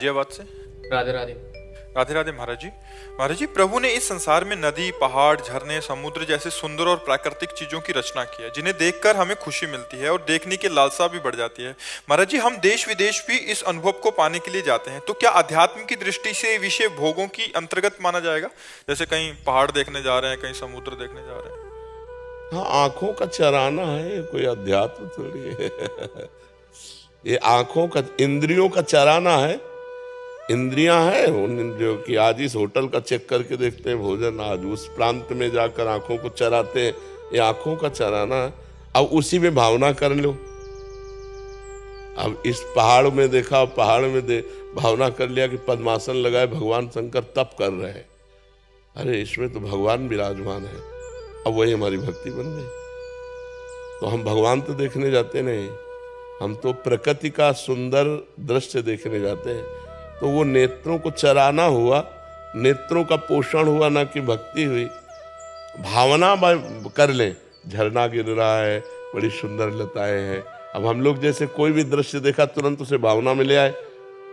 जी आवाज से। राधे राधे। राधे राधे महाराज जी। महाराज जी, प्रभु ने इस संसार में नदी, पहाड़, झरने, समुद्र जैसे सुंदर और प्राकृतिक चीजों की रचना की है, जिन्हें देखकर हमें खुशी मिलती है और देखने की लालसा भी बढ़ जाती है। महाराज जी, हम देश विदेश भी इस अनुभव को पाने के लिए जाते हैं, तो क्या अध्यात्म की दृष्टि से ये विषय भोगों की अंतर्गत माना जाएगा? जैसे कहीं पहाड़ देखने जा रहे हैं, कहीं समुद्र देखने जा रहे हैं। हाँ, आंखों का चराना है, कोई अध्यात्म थोड़ी है। ये आंखों का, इंद्रियों का चराना है। इंद्रियां हैं, उन इंद्रियों की आज इस होटल का चेक करके देखते हैं भोजन, आज उस प्रांत में जाकर आंखों को चराते हैं, ये आंखों का चराना है। अब उसी में भावना कर लो। अब इस पहाड़ में देखा, पहाड़ में भावना कर लिया कि पद्मासन लगाए भगवान शंकर तप कर रहे हैं, अरे इसमें तो भगवान विराजमान है। अब वही हमारी भक्ति बन गई। तो हम भगवान तो देखने जाते नहीं, हम तो प्रकृति का सुंदर दृश्य देखने जाते हैं। तो वो नेत्रों को चराना हुआ, नेत्रों का पोषण हुआ, ना कि भक्ति हुई। भावना कर लें, झरना गिर रहा है, बड़ी सुंदर लताएं हैं। अब हम लोग जैसे कोई भी दृश्य देखा तुरंत उसे भावना में ले आए।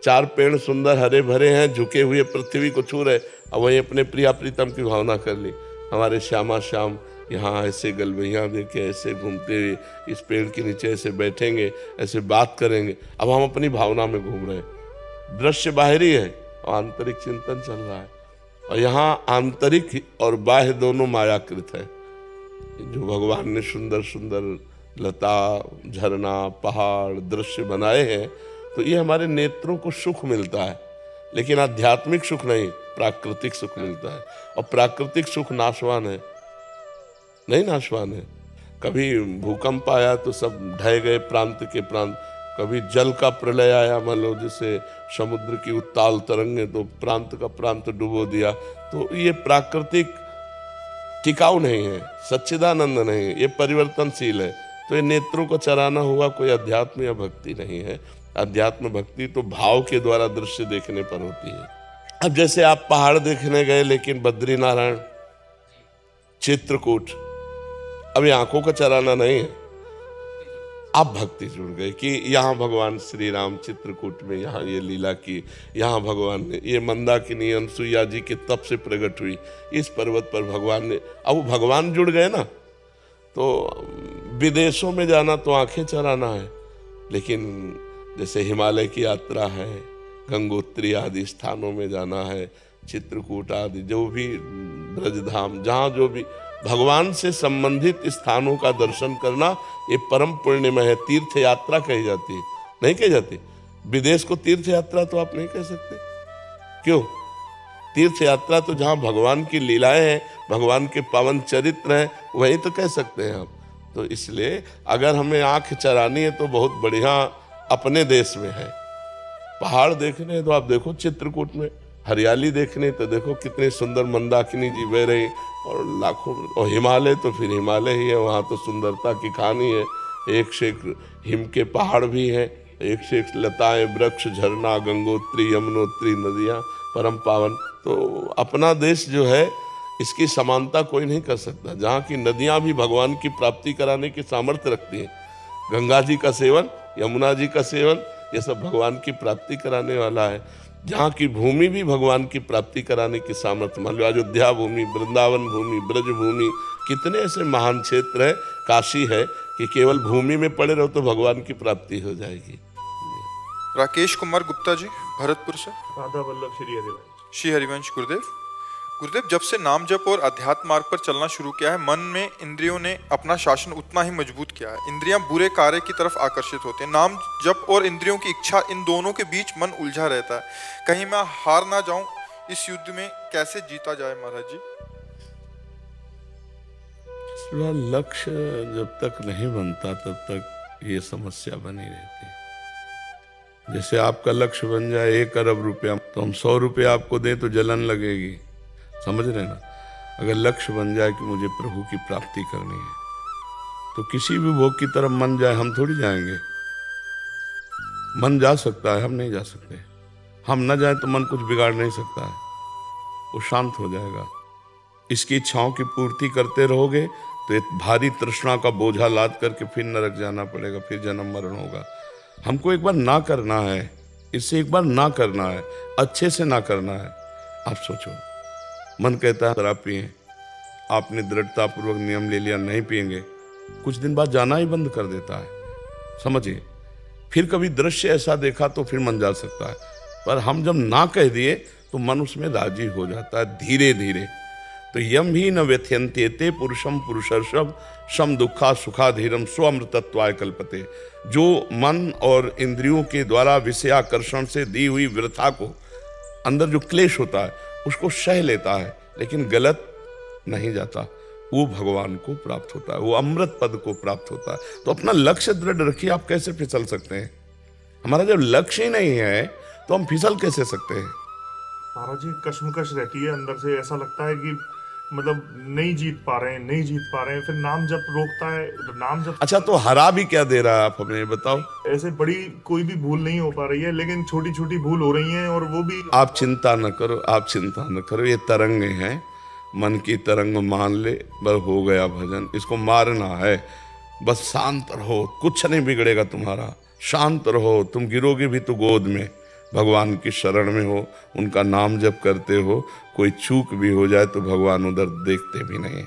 चार पेड़ सुंदर हरे भरे हैं, झुके हुए पृथ्वी को छू रहे, अब वही अपने प्रिया प्रीतम की भावना कर ली। हमारे श्यामा श्याम यहाँ ऐसे गलबैयाँ देके ऐसे घूमते हुए इस पेड़ के नीचे ऐसे बैठेंगे, ऐसे बात करेंगे। अब हम अपनी भावना में घूम रहे हैं। दृश्य बाहरी है और आंतरिक चिंतन चल रहा है। और यहाँ आंतरिक और बाह्य दोनों मायाकृत है। जो भगवान ने सुंदर सुंदर लता, झरना, पहाड़, दृश्य बनाए हैं, तो ये हमारे नेत्रों को सुख मिलता है, लेकिन आध्यात्मिक सुख नहीं, प्राकृतिक सुख मिलता है। और प्राकृतिक सुख नाशवान है, नहीं नाशवान है। कभी भूकंप आया तो सब ढह गए प्रांत के प्रांत, कभी जल का प्रलय आया, मान लो जैसे समुद्र की उत्ताल तरंगे, तो प्रांत का प्रांत डुबो दिया। तो ये प्राकृतिक टिकाऊ नहीं है, सच्चिदानंद नहीं है, ये परिवर्तनशील है। तो ये नेत्रों को चराना हुआ, कोई अध्यात्म या भक्ति नहीं है। अध्यात्म भक्ति तो भाव के द्वारा दृश्य देखने पर होती है। अब जैसे आप पहाड़ देखने गए, लेकिन बद्रीनारायण, चित्रकूट, अब ये आंखों का चराना नहीं है। अब भक्ति जुड़ गई कि यहाँ भगवान श्री राम चित्रकूट में यहाँ ये लीला की, यहाँ भगवान ने ये मंदाकिनी अनसुईया जी के तप से प्रकट हुई, इस पर्वत पर भगवान ने। अब वो भगवान जुड़ गए ना, तो विदेशों में जाना तो आंखें चराना है, लेकिन जैसे हिमालय की यात्रा है, गंगोत्री आदि स्थानों में जाना है, चित्रकूट आदि जो भी ब्रजधाम, जहाँ जो भी भगवान से संबंधित स्थानों का दर्शन करना, ये परम पुण्यमय है। तीर्थ यात्रा कही जाती है, नहीं कही जाती। विदेश को तीर्थ यात्रा तो आप नहीं कह सकते। क्यों? तीर्थ यात्रा तो जहाँ भगवान की लीलाएं हैं, भगवान के पावन चरित्र हैं, वहीं तो कह सकते हैं आप। तो इसलिए अगर हमें आंख चरानी है तो बहुत बढ़िया अपने देश में है। पहाड़ देखने हैं तो आप देखो चित्रकूट में, हरियाली देखने तो देखो कितने सुंदर मंदाकिनी जी बह रही, और लाखों। और हिमालय तो फिर हिमालय ही है, वहाँ तो सुंदरता की कहानी है। एक से एक हिम के पहाड़ भी हैं, एक से एक लताएं, वृक्ष, झरना, गंगोत्री, यमुनोत्री नदियाँ, परम पावन। तो अपना देश जो है, इसकी समानता कोई नहीं कर सकता। जहाँ की नदियाँ भी भगवान की प्राप्ति कराने की सामर्थ्य रखती हैं। गंगा जी का सेवन, यमुना जी का सेवन, ये सब भगवान की प्राप्ति कराने वाला है। जहाँ की भूमि भी भगवान की प्राप्ति कराने की सामर्थ्य, मान लो अयोध्या भूमि, वृंदावन भूमि, ब्रज भूमि, कितने ऐसे महान क्षेत्र है, काशी है, कि केवल भूमि में पड़े रहो तो भगवान की प्राप्ति हो जाएगी। राकेश कुमार गुप्ता जी, भरतपुर से। राधा वल्लभ श्री हरिवंश। श्री हरिवंश गुरुदेव। गुरुदेव, जब से नाम जप और अध्यात्म मार्ग पर चलना शुरू किया है, मन में इंद्रियों ने अपना शासन उतना ही मजबूत किया है। इंद्रियां बुरे कार्य की तरफ आकर्षित होती हैं। नाम जप और इंद्रियों की इच्छा, इन दोनों के बीच मन उलझा रहता है। कहीं मैं हार ना जाऊं, इस युद्ध में कैसे जीता जाए महाराज जी? लक्ष्य जब तक नहीं बनता तब तक ये समस्या बनी रहती है। जैसे आपका लक्ष्य बन जाए 1 अरब रुपया, तो हम 100 रुपया आपको दें तो जलन लगेगी, समझ रहे ना। अगर लक्ष्य बन जाए कि मुझे प्रभु की प्राप्ति करनी है, तो किसी भी भोग की तरफ मन जाए, हम थोड़ी जाएंगे। मन जा सकता है, हम नहीं जा सकते। हम न जाए तो मन कुछ बिगाड़ नहीं सकता है, वो शांत हो जाएगा। इसकी इच्छाओं की पूर्ति करते रहोगे तो एक भारी तृष्णा का बोझा लाद करके फिर नरक जाना पड़ेगा, फिर जन्म मरण होगा। हमको एक बार ना करना है, इससे एक बार ना करना है, अच्छे से ना करना है। आप सोचो, मन कहता है शराब पिए, आपने दृढ़तापूर्वक नियम ले लिया नहीं पिएंगे, कुछ दिन बाद जाना ही बंद कर देता है, समझिए। फिर कभी दृश्य ऐसा देखा तो फिर मन जा सकता है, पर हम जब ना कह दिए तो मन उसमें राजी हो जाता है धीरे धीरे। तो यम ही न व्यथयन्त्येते पुरुषम पुरुषर्षभ सम दुखा सुखाधीरम स्वअमृतत्वाय कल्पते। जो मन और इंद्रियों के द्वारा विषयाकर्षण से दी हुई वृथा को, अंदर जो क्लेश होता है उसको सह लेता है लेकिन गलत नहीं जाता, वो भगवान को प्राप्त होता है, वो अमृत पद को प्राप्त होता है। तो अपना लक्ष्य दृढ़ रखिए, आप कैसे फिसल सकते हैं? हमारा जब लक्ष्य ही नहीं है तो हम फिसल कैसे सकते हैं? महाराज जी कश्मकश रहती है अंदर से, ऐसा लगता है कि मतलब नहीं जीत पा रहे हैं, नहीं जीत पा रहे हैं। फिर नाम जप रोकता है, नाम जप। अच्छा, तो हरा भी क्या दे रहा है आप हमें बताओ? ऐसे बड़ी कोई भी भूल नहीं हो पा रही है, लेकिन छोटी छोटी भूल हो रही हैं, और वो भी। आप चिंता न करो, आप चिंता न करो, ये तरंग हैं, मन की तरंग मान ले, बस हो गया भजन, इसको मारना है। बस शांत रहो, कुछ नहीं बिगड़ेगा तुम्हारा, शांत रहो। तुम गिरोगे भी तो गोद में, भगवान की शरण में हो, उनका नाम जप करते हो, कोई चूक भी हो जाए तो भगवान उधर देखते भी नहीं।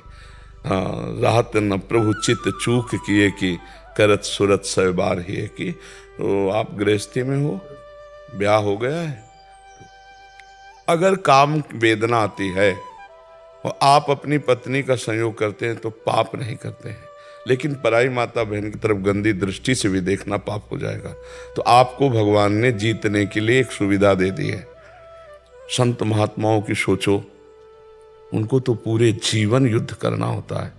हाँ, राहत न प्रभु चित्त चूक किए कि करत सुरत सै बार ही की। तो आप गृहस्थी में हो, ब्याह हो गया है, अगर काम वेदना आती है और आप अपनी पत्नी का संयोग करते हैं तो पाप नहीं करते हैं, लेकिन पराई माता बहन की तरफ गंदी दृष्टि से भी देखना पाप हो जाएगा। तो आपको भगवान ने जीतने के लिए एक सुविधा दे दी है। संत महात्माओं की सोचो, उनको तो पूरे जीवन युद्ध करना होता है।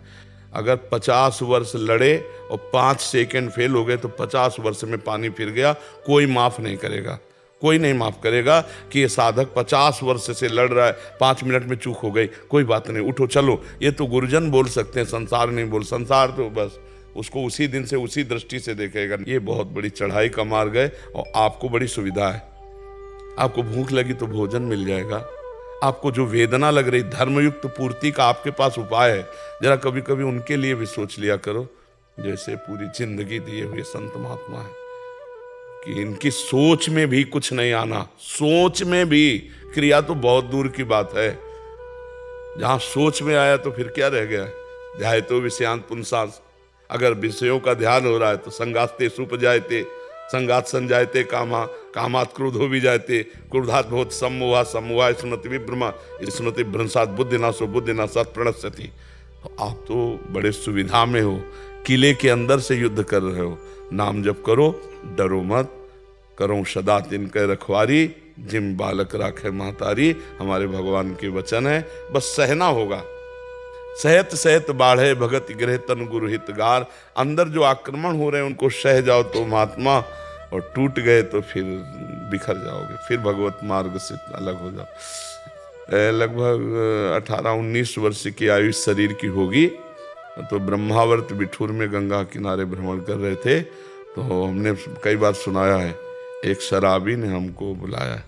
अगर 50 वर्ष लड़े और 5 सेकंड फेल हो गए तो 50 वर्ष में पानी फिर गया, कोई माफ नहीं करेगा, कोई नहीं माफ करेगा कि ये साधक 50 वर्ष से लड़ रहा है, 5 मिनट में चूक हो गई, कोई बात नहीं, उठो चलो। ये तो गुरुजन बोल सकते हैं, संसार नहीं बोल। संसार तो बस उसको उसी दिन से उसी दृष्टि से देखेगा। ये बहुत बड़ी चढ़ाई का मार्ग है और आपको बड़ी सुविधा है। आपको भूख लगी तो भोजन मिल जाएगा, आपको जो वेदना लग रही धर्मयुक्त पूर्ति का आपके पास उपाय है। जरा कभी कभी उनके लिए भी सोच लिया करो, जैसे पूरी जिंदगी दिए हुए संत महात्मा है, कि इनकी सोच में भी कुछ नहीं आना, सोच में भी, क्रिया तो बहुत दूर की बात है। जहां सोच में आया तो फिर क्या रह गया? ध्याय तो विषयांत पुंसांस। अगर विषयों का ध्यान हो रहा है तो संगास्ते सुपजायते, संगात संजायते कामा, कामात क्रोधो भी जायते, क्रोधात बहुत सम्मोहा, सम्मोहा स्मृति विभ्रमा, स्मृति भ्रंसात बुद्धिनाशो, बुद्धिनाशात प्रणश्यति। आप तो बड़े सुविधा में हो, किले के अंदर से युद्ध कर रहे हो। नाम जप करो, डरो मत, करो सदा तिनके रखवारी, जिम बालक राखे महतारी। हमारे भगवान के वचन है, बस सहना होगा। सहत सहत बाढ़े भगत गृह तन गुरु हितगार। अंदर जो आक्रमण हो रहे हैं उनको सह जाओ तो महात्मा, और टूट गए तो फिर बिखर जाओगे, फिर भगवत मार्ग से अलग हो जाओ। लगभग 18-19 वर्ष की आयु शरीर की होगी, तो ब्रह्मावर्त बिठूर में गंगा किनारे भ्रमण कर रहे थे। तो हमने कई बार सुनाया है, एक शराबी ने हमको बुलाया,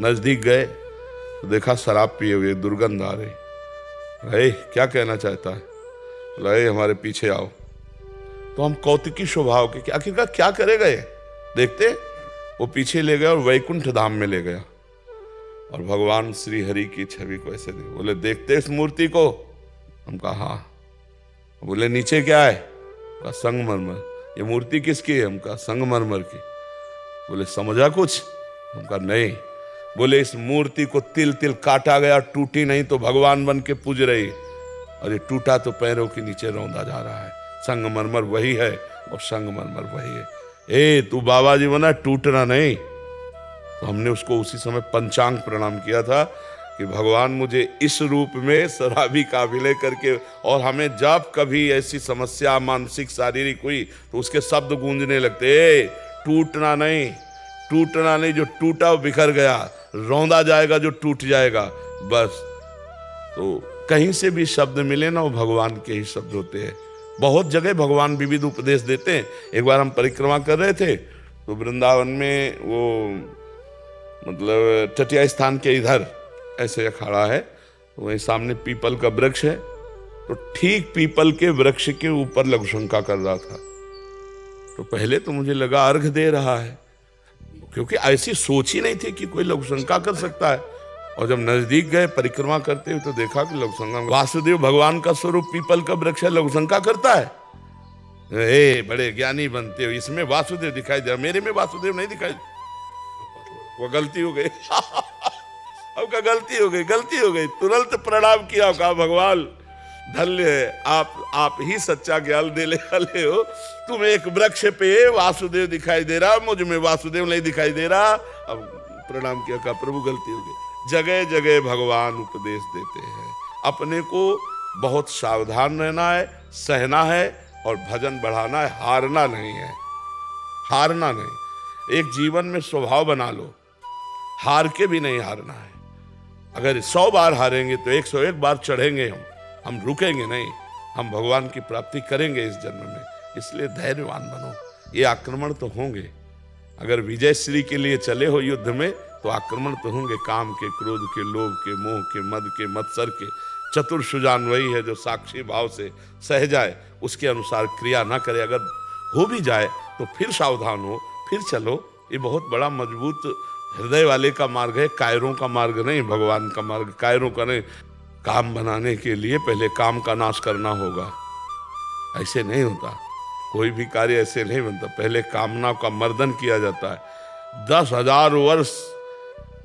नजदीक गए तो देखा शराब पिए हुए, दुर्गंध आ रही। अरे क्या कहना चाहता है? बोला हमारे पीछे आओ। तो हम कौतुकी स्वभाव के, आखिरकार क्या करेगा ये, देखते। वो पीछे ले गया और वैकुंठ धाम में ले गया, और भगवान श्री हरि की छवि को ऐसे देख। बोले देखते इस मूर्ति को? हम कहा हाँ। बोले नीचे क्या है? कहा संगमरमर। ये मूर्ति किसकी है? हम कहा संगमरमर की। बोले समझा कुछ? हम कहा नहीं। बोले इस मूर्ति को तिल तिल काटा गया, टूटी नहीं तो भगवान बन के पूज रही, और ये टूटा तो पैरों के नीचे रौंदा जा रहा है। संगमरमर वही है और संगमरमर वही है। ए तू बाबा जी बना, टूटना नहीं। तो हमने उसको उसी समय पंचांग प्रणाम किया था कि भगवान मुझे इस रूप में शराबी का अभिनय करके, और हमें जब कभी ऐसी समस्या मानसिक शारीरिक हुई तो उसके शब्द गूंजने लगते, टूटना नहीं, टूटना नहीं, जो टूटा वो बिखर गया, रौंदा जाएगा जो टूट जाएगा, बस। तो कहीं से भी शब्द मिले ना, वो भगवान के ही शब्द होते हैं। बहुत जगह भगवान विविध उपदेश देते हैं। एक बार हम परिक्रमा कर रहे थे तो वृंदावन में वो मतलब तटिया स्थान के इधर ऐसे अखाड़ा है, वहीं सामने पीपल का वृक्ष है, तो ठीक पीपल के वृक्ष के ऊपर लघु शंका कर रहा था। तो पहले तो मुझे लगा अर्घ दे रहा है, क्योंकि ऐसी सोच ही नहीं थी कि कोई लघुशंका कर सकता है। और जब नजदीक गए परिक्रमा करते हुए तो देखा कि लघुशंका, वासुदेव भगवान का स्वरूप पीपल का वृक्ष है, लघुशंका करता है। बड़े ज्ञानी बनते हो, इसमें वासुदेव दिखाई दे, मेरे में वासुदेव नहीं दिखाई। वो गलती हो गई अब का गलती हो गई। तुरंत प्रणाम किया, कहा भगवान धन्य है, आप ही सच्चा ज्ञान देने वाले हो। तुम्हें एक वृक्ष पे वासुदेव दिखाई दे रहा, मुझ में वासुदेव नहीं दिखाई दे रहा। अब प्रणाम किया, कहा प्रभु गलती हो गई। जगह जगह भगवान उपदेश देते हैं, अपने को बहुत सावधान रहना है, सहना है और भजन बढ़ाना है, हारना नहीं है, हारना नहीं। एक जीवन में स्वभाव बना लो, हार के भी नहीं हारना है। अगर 100 बार हारेंगे तो 101 बार चढ़ेंगे हम रुकेंगे नहीं, हम भगवान की प्राप्ति करेंगे इस जन्म में। इसलिए धैर्यवान बनो। ये आक्रमण तो होंगे, अगर विजय श्री के लिए चले हो युद्ध में तो आक्रमण तो होंगे, काम के, क्रोध के, लोभ के, मोह के, मद के, मत्सर के। चतुर सुजान वही है जो साक्षी भाव से सह जाए, उसके अनुसार क्रिया ना करे। अगर हो भी जाए तो फिर सावधान हो, फिर चलो। ये बहुत बड़ा मजबूत हृदय वाले का मार्ग है, कायरों का मार्ग नहीं, भगवान का मार्ग कायरों का नहीं। काम बनाने के लिए पहले काम का नाश करना होगा, ऐसे नहीं होता। कोई भी कार्य ऐसे नहीं बनता, पहले कामना का मर्दन किया जाता है। 10,000 वर्ष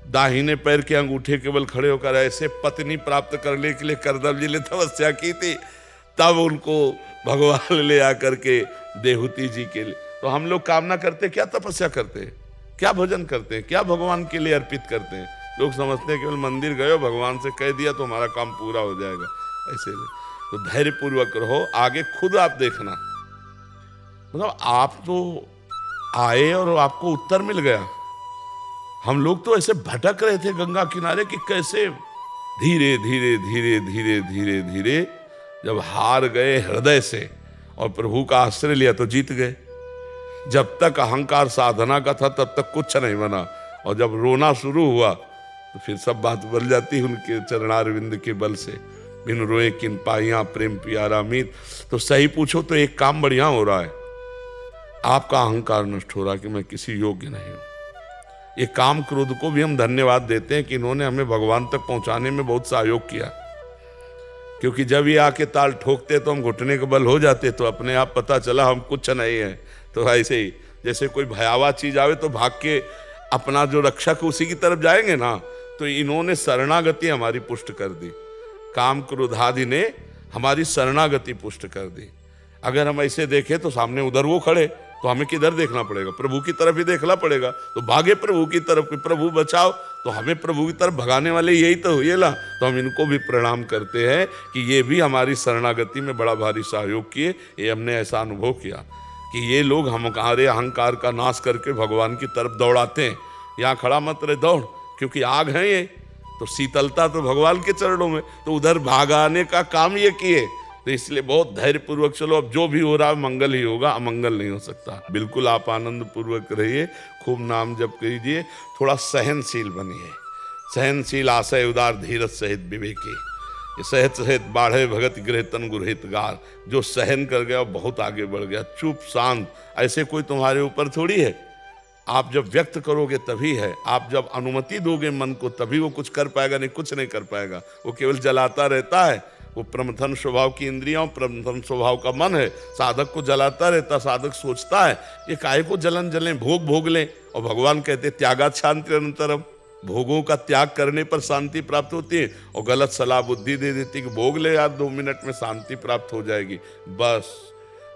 दाहिने पैर के अंगूठे केवल खड़े होकर ऐसे पत्नी प्राप्त करने के लिए करदम जी ने तपस्या की थी, तब उनको भगवान ले आकर के देहूती जी के लिए। तो हम लोग कामना करते, क्या तपस्या करते हैं, क्या भजन करते हैं, क्या भगवान के लिए अर्पित करते हैं। लोग समझते हैं केवल मंदिर गए, भगवान से कह दिया तो हमारा काम पूरा हो जाएगा, ऐसे नहीं। तो धैर्य पूर्वक रहो, आगे खुद आप देखना। मतलब आप तो आए और आपको उत्तर मिल गया। हम लोग तो ऐसे भटक रहे थे गंगा किनारे कि कैसे धीरे धीरे धीरे धीरे धीरे धीरे जब हार गए हृदय से और प्रभु का आश्रय लिया तो जीत गए। जब तक अहंकार साधना का था तब तक कुछ नहीं बना, और जब रोना शुरू हुआ तो फिर सब बात बन जाती उनके चरणारविंद के बल से। बिन रोए किन पाइया प्रेम प्यारा मीत। तो सही पूछो तो एक काम बढ़िया हो रहा है, आपका अहंकार नष्ट हो रहा है कि मैं किसी योग्य नहीं हूं। ये काम क्रोध को भी हम धन्यवाद देते हैं कि इन्होंने हमें भगवान तक पहुंचाने में बहुत सहयोग किया, क्योंकि जब ये आके ताल ठोकते तो हम घुटने के बल हो जाते, तो अपने आप पता चला हम कुछ नहीं है। तो ऐसे ही जैसे कोई भयावह चीज आवे तो भाग के अपना जो रक्षक उसी की तरफ जाएंगे ना, तो इन्होंने शरणागति हमारी पुष्ट कर दी। काम क्रोधादि ने हमारी शरणागति पुष्ट कर दी। अगर हम ऐसे देखें तो सामने उधर वो खड़े, तो हमें किधर देखना पड़ेगा, प्रभु की तरफ ही देखना पड़ेगा। तो भागे प्रभु की तरफ, प्रभु बचाओ, तो हमें प्रभु की तरफ भगाने वाले यही तो हुए ला। तो हम इनको भी प्रणाम करते हैं कि ये भी हमारी शरणागति में बड़ा भारी सहयोग किए। ये हमने ऐसा अनुभव किया कि ये लोग हमारे अहंकार का नाश करके भगवान की तरफ दौड़ाते हैं। यहाँ खड़ा मत रहे, दौड़, क्योंकि आग है ये, तो शीतलता तो भगवान के चरणों में, तो उधर भागाने का काम ये किए। तो इसलिए बहुत धैर्य पूर्वक चलो। अब जो भी हो रहा है मंगल ही होगा, अमंगल नहीं हो सकता। बिल्कुल आप आनंद पूर्वक रहिए, खूब नाम जप कीजिए, थोड़ा सहनशील बनिए। सहनशील, आशय उदार, धीरज सहित विवेकी। सहत सहित बाढ़े भगत गृह तन गुरहित गार। जो सहन कर गया बहुत आगे बढ़ गया, चुप शांत। ऐसे कोई तुम्हारे ऊपर थोड़ी है, आप जब व्यक्त करोगे तभी है, आप जब अनुमति दोगे मन को तभी वो कुछ कर पाएगा, नहीं कुछ नहीं कर पाएगा। वो केवल जलाता रहता है। वो प्रमथन स्वभाव की इंद्रियां, प्रमथन स्वभाव का मन है, साधक को जलाता रहता। साधक सोचता है ये काहे को जलन जलें, भोग भोग लें। और भगवान कहते त्यागात शांति अनंतरम, भोगों का त्याग करने पर शांति प्राप्त होती है। और गलत सलाह बुद्धि दे देती कि भोग ले यार 2 मिनट में शांति प्राप्त हो जाएगी। बस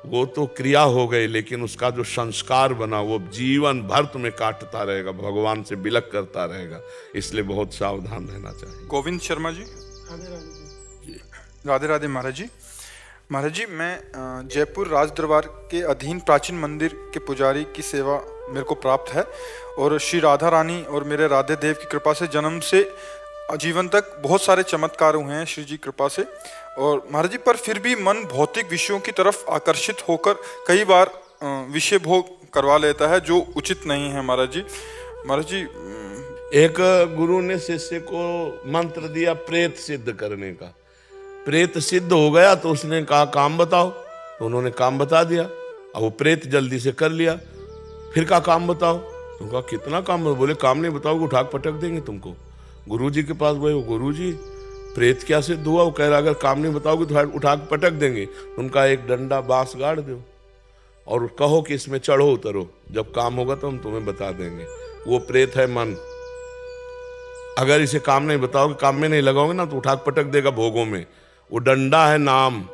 वो तो क्रिया हो गई, लेकिन उसका जो संस्कार बना वो जीवन भर तुम्हें काटता रहेगा, भगवान से बिलक करता रहेगा। इसलिए बहुत सावधान रहना चाहिए। गोविंद शर्मा जी। राधे राधे महाराज जी। महाराज जी, मैं जयपुर राज दरबार के अधीन प्राचीन मंदिर के पुजारी की सेवा मेरे को प्राप्त है, और श्री राधा रानी और मेरे राधे देव की कृपा से जन्म से जीवन तक बहुत सारे चमत्कार हुए हैं श्री जी कृपा से। और महाराज जी, पर फिर भी मन भौतिक विषयों की तरफ आकर्षित होकर कई बार विषय भोग करवा लेता है, जो उचित नहीं है महाराज जी। महाराज जी, एक गुरु ने शिष्य को मंत्र दिया प्रेत सिद्ध करने का। प्रेत सिद्ध हो गया तो उसने कहा काम बताओ, तो उन्होंने काम बता दिया। अब वो प्रेत जल्दी से कर लिया। फिर कहा काम बताओ, तो कहा कितना काम है? बोले काम नहीं बताओगे उठा के पटक देंगे तुमको। गुरुजी के पास गए, गुरुजी प्रेत क्या सिद्ध हुआ? वो कह रहा अगर काम नहीं बताओगे तो उठा के पटक देंगे। उनका एक डंडा बांस गाड़ दो और कहो कि इसमें चढ़ो उतरो, जब काम होगा तो हम तुम्हें बता देंगे। वो प्रेत है मन, अगर इसे काम नहीं बताओगे, काम में नहीं लगाओगे ना तो उठा के पटक देगा भोगों में। वो डंडा है नाम,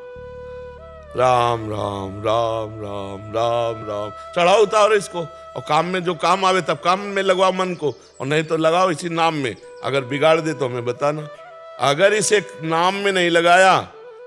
राम राम राम राम राम राम, चढ़ाओ उतारो इसको। और काम में जो काम आवे तब काम में लगवाओ मन को, और नहीं तो लगाओ इसी नाम में। अगर बिगाड़ दे तो हमें बताना। अगर इसे नाम में नहीं लगाया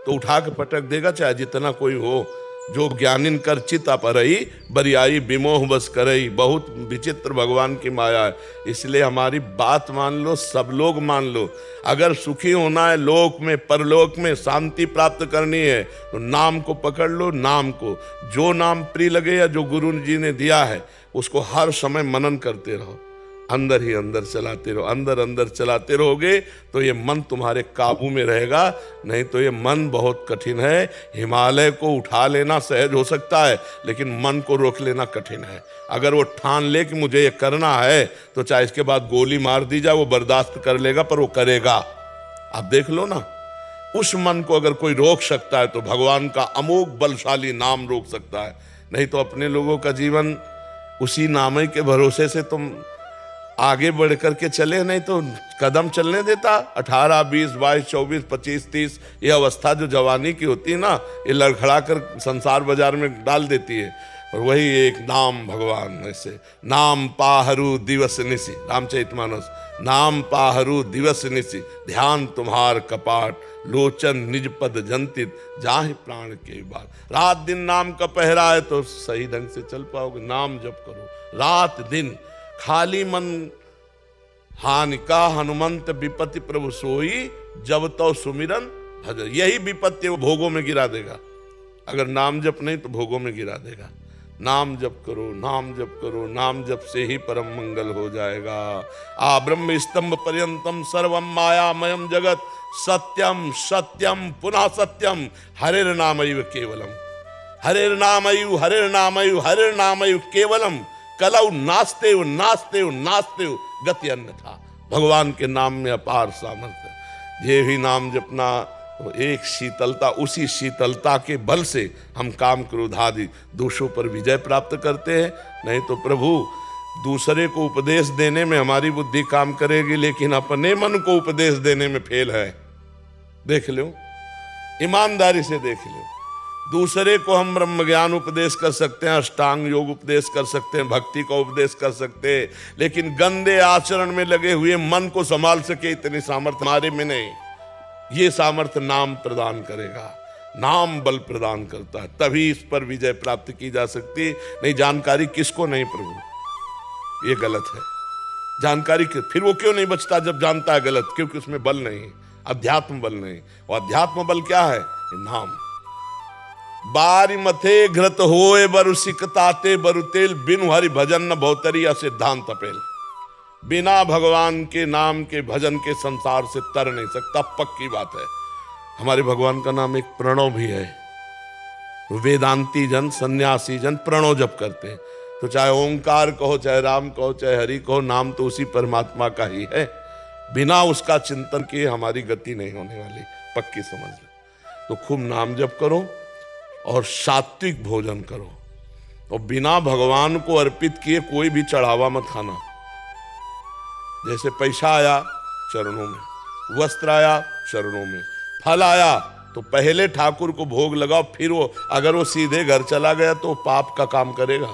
तो उठा के पटक देगा, चाहे जितना कोई हो। जो ज्ञानिन कर चित अपरई, बरियाई विमोह बस करई। बहुत विचित्र भगवान की माया है। इसलिए हमारी बात मान लो, सब लोग मान लो। अगर सुखी होना है लोक में, परलोक में शांति प्राप्त करनी है तो नाम को पकड़ लो। नाम को जो नाम प्रिय लगे या जो गुरु जी ने दिया है उसको हर समय मनन करते रहो, अंदर ही अंदर चलाते रहो। अंदर अंदर चलाते रहोगे तो ये मन तुम्हारे काबू में रहेगा। नहीं तो ये मन बहुत कठिन है। हिमालय को उठा लेना सहज हो सकता है, लेकिन मन को रोक लेना कठिन है। अगर वो ठान ले कि मुझे ये करना है तो चाहे इसके बाद गोली मार दी जाए वो बर्दाश्त कर लेगा, पर वो करेगा। आप देख लो ना, उस मन को अगर कोई रोक सकता है तो भगवान का अमोघ बलशाली नाम रोक सकता है। नहीं तो अपने लोगों का जीवन उसी नाम के भरोसे से तुम आगे बढ़ करके चले, नहीं तो कदम चलने देता। 18, 20, 22, 24, 25, 30 ये अवस्था जो जवानी की होती है ना, ये लड़खड़ा कर संसार बाजार में डाल देती है। और वही एक नाम भगवान, ऐसे नाम पाहरू दिवस निसी, रामचरितमानस। नाम पाहरू दिवस निसी, ध्यान तुम्हार कपाट, लोचन निज पद जंतित, जाहि प्राण के बाद। रात दिन नाम का पहरा है तो सही ढंग से चल पाओगे। नाम जप करो रात दिन, खाली मन हानिका हनुमंत विपत्ति प्रभु सोई, जब तो सुमिरन भजन। यही विपत्ति वो भोगों में गिरा देगा। अगर नाम जप नहीं तो भोगों में गिरा देगा। नाम जप करो, नाम जप करो, नाम जप से ही परम मंगल हो जाएगा। आ ब्रह्म स्तंभ पर्यंतम सर्वम मायामयम जगत, सत्यम सत्यम पुनः सत्यम, हरेर नामैव केवलम, हरेर नामैव, हरेर नामैव, हरेर नामैव केवलम, कलौ नास्ते हो नास्ते हो नास्ते हो गति अन्यथा। भगवान के नाम में अपार सामर्थ्य। ये भी नाम जपना तो एक शीतलता, उसी शीतलता के बल से हम काम क्रोध आदि दोषों पर विजय प्राप्त करते हैं। नहीं तो प्रभु दूसरे को उपदेश देने में हमारी बुद्धि काम करेगी, लेकिन अपने मन को उपदेश देने में फेल है। देख लो, ईमानदारी से देख लो। दूसरे को हम ब्रह्म ज्ञान उपदेश कर सकते हैं, अष्टांग योग उपदेश कर सकते हैं, भक्ति का उपदेश कर सकते हैं, लेकिन गंदे आचरण में लगे हुए मन को संभाल सके इतनी सामर्थ्य हमारे में नहीं। ये सामर्थ्य नाम प्रदान करेगा। नाम बल प्रदान करता है, तभी इस पर विजय प्राप्त की जा सकती। नहीं जानकारी किसको नहीं प्रभु, ये गलत है। जानकारी फिर वो क्यों नहीं बचता जब जानता है गलत? क्योंकि उसमें बल नहीं, अध्यात्म बल नहीं। और अध्यात्म बल क्या है? नाम। बारी मथे घृत होए बरु सिकताते बरु तेल, बिनु हरि भजन न भौतरी या सिद्धांत अपेल। बिना भगवान के नाम के भजन के संसार से तर नहीं सकता, पक्की बात है। हमारे भगवान का नाम एक प्रणव भी है। वेदांती जन, सन्यासी जन प्रणव जप करते हैं। तो चाहे ओंकार कहो, चाहे राम कहो, चाहे हरि कहो, नाम तो उसी परमात्मा का ही है। बिना उसका चिंतन किए हमारी गति नहीं होने वाली, पक्की समझ ले। तो खूब नाम जप करो और सात्विक भोजन करो। और बिना भगवान को अर्पित किए कोई भी चढ़ावा मत खाना। जैसे पैसा आया चरणों में, वस्त्र आया चरणों में, फल आया तो पहले ठाकुर को भोग लगाओ, फिर वो अगर वो सीधे घर चला गया तो पाप का काम करेगा,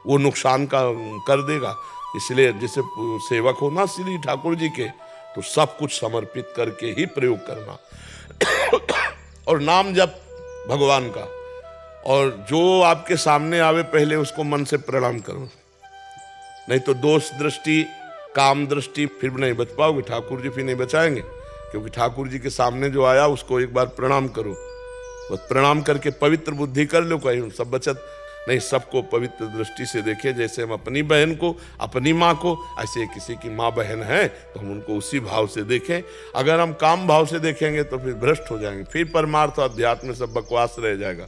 वो नुकसान का कर देगा। इसलिए जैसे सेवक हो ना श्री ठाकुर जी के, तो सब कुछ समर्पित करके ही प्रयोग करना। और नाम जप भगवान का, और जो आपके सामने आवे पहले उसको मन से प्रणाम करो। नहीं तो दोष दृष्टि, काम दृष्टि फिर नहीं बच पाओगे। ठाकुर जी फिर नहीं बचाएंगे, क्योंकि ठाकुर जी के सामने जो आया उसको एक बार प्रणाम करो। बस प्रणाम करके पवित्र बुद्धि कर लो, कहीं सब बचत नहीं। सबको पवित्र दृष्टि से देखे। जैसे हम अपनी बहन को, अपनी माँ को, ऐसे किसी की माँ बहन है तो हम उनको उसी भाव से देखें। अगर हम काम भाव से देखेंगे तो फिर भ्रष्ट हो जाएंगे, फिर परमार्थ और अध्यात्म में सब बकवास रह जाएगा,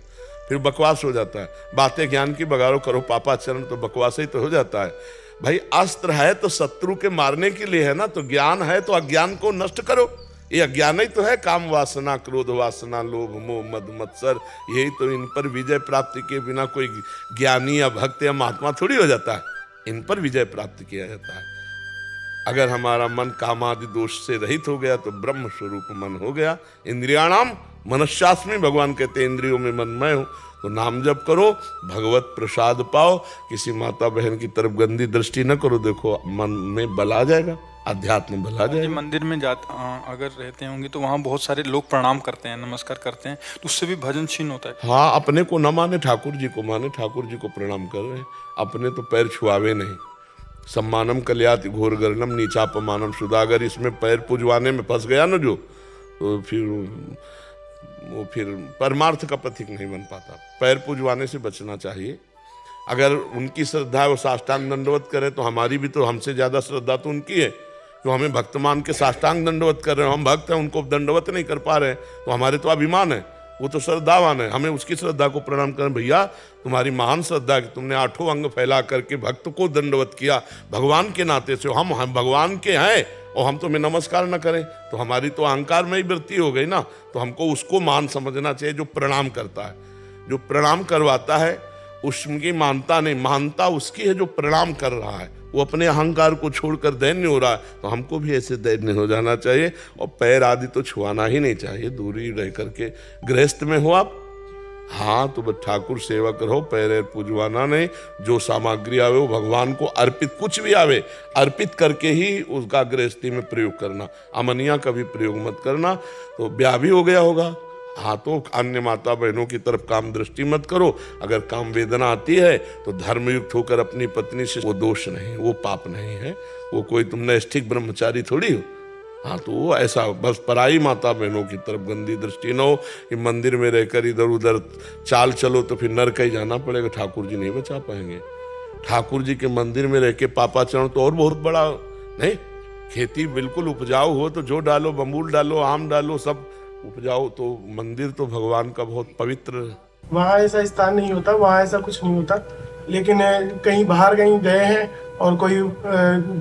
फिर बकवास हो जाता है। बातें ज्ञान की बगारो करो पापाचरण, तो बकवास ही तो हो जाता है। भाई अस्त्र है तो शत्रु के मारने के लिए है ना, तो ज्ञान है तो अज्ञान को नष्ट करो। ये अज्ञान ही तो है, काम वासना, क्रोध वासना, लोभ मोह मद मत्सर, यही तो। इन पर विजय प्राप्ति के बिना कोई ज्ञानी या भक्त या महात्मा थोड़ी हो जाता है, इन पर विजय प्राप्त किया जाता है। अगर हमारा मन काम आदि दोष से रहित हो गया तो ब्रह्म स्वरूप मन हो गया। इंद्रियाणाम मनश्चास्मि, भगवान कहते हैं इंद्रियों में मन मैं हूं। तो नाम जप करो, भगवत प्रसाद पाओ, किसी माता बहन की तरफ गंदी दृष्टि न करो। देखो मन में बल आ जाएगा, अध्यात्म बल आ जाएगा। मंदिर में अगर रहते होंगे तो वहाँ बहुत सारे लोग प्रणाम करते हैं, नमस्कार करते हैं, तो उससे भी भजन छीन होता है। हाँ, अपने को न माने ठाकुर जी को माने, ठाकुर जी को प्रणाम कर रहे हैं, अपने तो पैर छुआवे नहीं। सम्मानम कल्याति घोर गर्णम नीचापमानम सुधा। अगर इसमें पैर पुजवाने में फंस गया ना जो, तो फिर परमार्थ का पथिक नहीं बन पाता। पैर पुजवाने से बचना चाहिए। अगर उनकी श्रद्धा है, वो साष्टांग दंडवत करे, तो हमारी भी तो हमसे ज्यादा श्रद्धा तो उनकी है, जो हमें भक्त मान के साष्टांग दंडवत कर रहे हैं। हम भक्त हैं, उनको दंडवत नहीं कर पा रहे हैं, तो हमारे तो अभिमान है, वो तो श्रद्धावान है, हमें उसकी श्रद्धा को प्रणाम करें। भैया तुम्हारी महान श्रद्धा कि तुमने 8 अंग फैला करके भक्त को दंडवत किया, भगवान के नाते से। हम भगवान के हैं और हम तुम्हें नमस्कार न करें, तो हमारी तो अहंकार में ही वृत्ति हो गई ना। तो हमको उसको मान समझना चाहिए जो प्रणाम करता है, जो प्रणाम करवाता है उसकी मानता नहीं, मानता उसकी है जो प्रणाम कर रहा है। वो अपने अहंकार को छोड़कर दैन्य हो रहा है, तो हमको भी ऐसे दैन्य हो जाना चाहिए। और पैर आदि तो छुआना ही नहीं चाहिए, दूरी रह करके। गृहस्थ में हो आप, हाँ, तो बस ठाकुर सेवक रहो, पैर पूजवाना नहीं। जो सामग्री आवे वो भगवान को अर्पित, कुछ भी आवे अर्पित करके ही उसका गृहस्थी में प्रयोग करना। अमनिया का भी प्रयोग मत करना, तो ब्याह भी हो गया होगा। हाँ, तो अन्य माता बहनों की तरफ काम दृष्टि मत करो। अगर काम वेदना आती है तो धर्मयुक्त होकर अपनी पत्नी से, वो दोष नहीं, वो पाप नहीं है, वो कोई तुम नैष्ठिक ब्रह्मचारी थोड़ी हो। हाँ, तो वो ऐसा बस पराई माता बहनों की तरफ गंदी दृष्टि न हो कि मंदिर में रहकर इधर उधर चाल चलो तो फिर नरक ही जाना पड़ेगा, ठाकुर जी नहीं बचा पाएंगे। ठाकुर जी के मंदिर में रह के पापाचरण तो और बहुत बड़ा नहीं। खेती बिल्कुल उपजाऊ हो तो जो डालो, बम्बूल डालो, आम डालो, सब उपजाओ, तो मंदिर तो भगवान का बहुत पवित्र। वहाँ ऐसा स्थान नहीं होता, वहाँ ऐसा कुछ नहीं होता। लेकिन कहीं बाहर कहीं गए हैं और कोई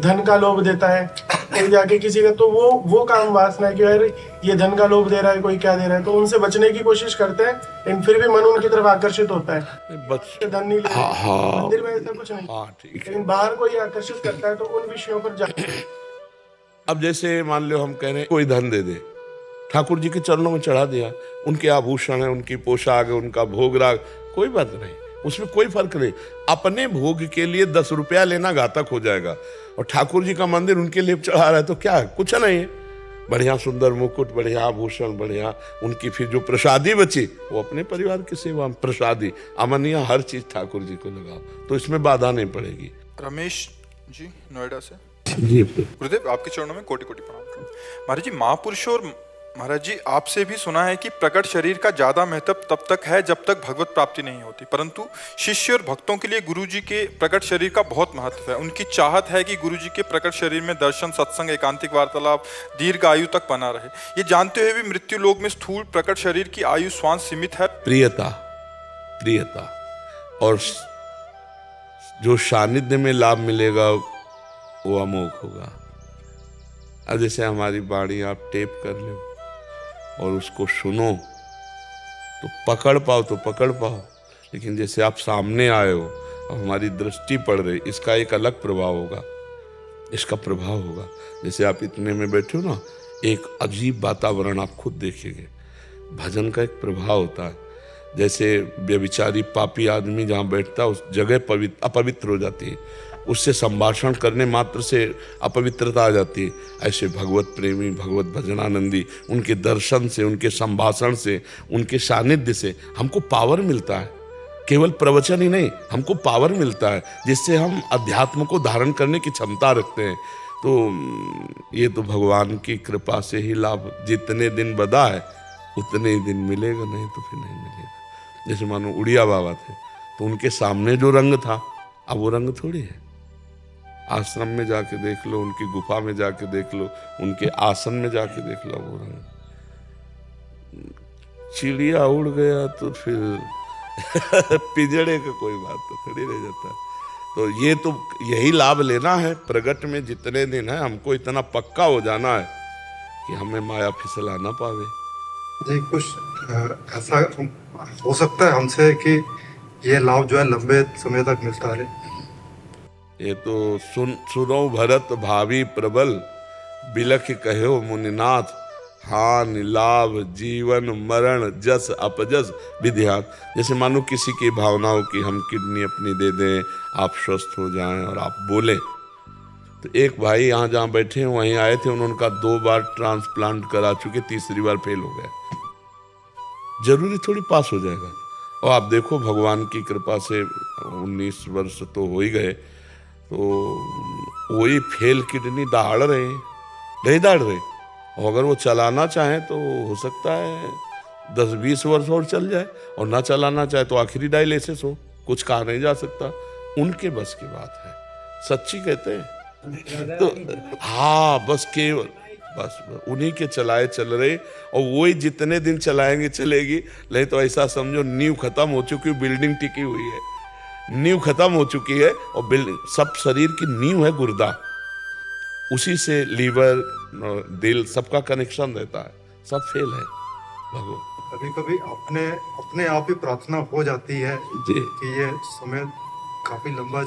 धन का लोभ देता है, कोई जाके किसी का, तो वो काम वासना है कि यार ये धन का लोभ दे रहा है, कोई क्या दे रहा है, तो उनसे बचने की कोशिश करते हैं, लेकिन फिर भी मन उनकी तरफ आकर्षित होता है। धन नहीं ले, मंदिर में ऐसा कुछ नहीं। लेकिन बाहर कोई आकर्षित करता है तो उन विषयों पर जा। अब जैसे मान लो हम कह रहे हैं कोई धन दे दे, ठाकुर जी के चरणों में चढ़ा दिया, उनके आभूषण है, उनकी पोशाक है, उनका भोग राग, कोई बात नहीं, उसमें कोई फर्क नहीं। अपने भोग के लिए 10 रुपया लेना घातक हो जाएगा, और ठाकुर जी का मंदिर उनके लिए चढ़ा रहा है तो क्या है, कुछ नहीं है। बढ़िया सुंदर मुकुट, बढ़िया आभूषण, बढ़िया उनकी फिर जो प्रसादी बची वो अपने परिवार की सेवा में प्रसादी, अमनिया, हर चीज ठाकुर जी को लगाओ, तो इसमें बाधा नहीं पड़ेगी। रमेश जी नोएडा से। जी गुरुदेव, आपके चरणों में कोटि कोटि प्रणाम। महाराज जी, महापुरुषों और महाराज जी आपसे भी सुना है कि प्रकट शरीर का ज्यादा महत्व तब तक है जब तक भगवत प्राप्ति नहीं होती, परंतु शिष्य और भक्तों के लिए गुरु जी के प्रकट शरीर का बहुत महत्व है। उनकी चाहत है कि गुरु जी के प्रकट शरीर में दर्शन, सत्संग, एकांतिक वार्तालाप दीर्घ आयु तक बना रहे। ये जानते हुए भी मृत्यु लोक में स्थूल प्रकट शरीर की आयु श्वास सीमित है। प्रियता और जो सानिध्य में लाभ मिलेगा वो अमोघ होगा। अब जैसे हमारी वाणी आप टेप कर लो और उसको सुनो तो पकड़ पाओ तो पकड़ पाओ, लेकिन जैसे आप सामने आए हो और हमारी दृष्टि पड़ रही, इसका एक अलग प्रभाव होगा, इसका प्रभाव होगा। जैसे आप इतने में बैठे हो ना, एक अजीब वातावरण आप खुद देखेंगे। भजन का एक प्रभाव होता है, जैसे व्यभिचारी पापी आदमी जहाँ बैठता है उस जगह अपवित्र हो जाती है, उससे संभाषण करने मात्र से अपवित्रता आ जाती है। ऐसे भगवत प्रेमी, भगवत भजनानंदी, उनके दर्शन से, उनके संभाषण से, उनके सानिध्य से हमको पावर मिलता है। केवल प्रवचन ही नहीं, हमको पावर मिलता है जिससे हम अध्यात्म को धारण करने की क्षमता रखते हैं। तो ये तो भगवान की कृपा से ही लाभ, जितने दिन बदा है उतने ही दिन मिलेगा, नहीं तो फिर नहीं मिलेगा। जैसे मानो उड़िया बाबा थे तो उनके सामने जो रंग था अब वो रंग थोड़ी है। आश्रम में जाके देख लो, उनकी गुफा में जाके देख लो, उनके आसन में जाके देख लो, वो रंग। चिड़िया उड़ गया तो फिर पिजड़े का कोई बात तो खड़ी रह जाता। तो ये तो यही लाभ लेना है। प्रगट में जितने दिन है हमको इतना पक्का हो जाना है कि हमें माया फिसला ना पावे। जी, कुछ ऐसा हो सकता है हमसे कि ये लाभ जो है लंबे समय तक मिलता रहे। ये तो सुनो भरत भावी प्रबल, बिलख कहो मुनिनाथ, हान लाभ जीवन मरण जस अपजस विध्यात। जैसे मानो किसी की भावना हो कि हम किडनी अपनी दे दें, आप स्वस्थ हो जाएं और आप बोलें। तो एक भाई यहाँ जहाँ बैठे हैं वहीं आए थे, उन्होंने कहा 2 बार ट्रांसप्लांट करा चुके, तीसरी बार फेल हो गए। जरूरी थोड़ी पास हो जाएगा। और आप देखो भगवान की कृपा से 19 वर्ष तो हो ही गए, तो वही फेल किडनी दहाड़ रहे, नहीं दहाड़ रहे। और अगर वो चलाना चाहें तो हो सकता है 10-20 वर्ष और चल जाए, और ना चलाना चाहे तो आखिरी डायलिसिस हो, कुछ कहा नहीं जा सकता। उनके बस की बात है, सच्ची कहते हैं। तो हाँ, बस केवल बस उन्हीं के चलाए चल रहे, और वही जितने दिन चलाएंगे चलेगी। नहीं तो ऐसा समझो नींव खत्म हो चुकी, बिल्डिंग टिकी हुई है। नींव खत्म हो चुकी है और बिल्डिंग, सब शरीर की नींव है गुर्दा, उसी से लीवर दिल सबका कनेक्शन रहता है, सब फेल है भगवान। कभी कभी अपने आप ही प्रार्थना हो जाती है जी कि ये समय काफी लंबा।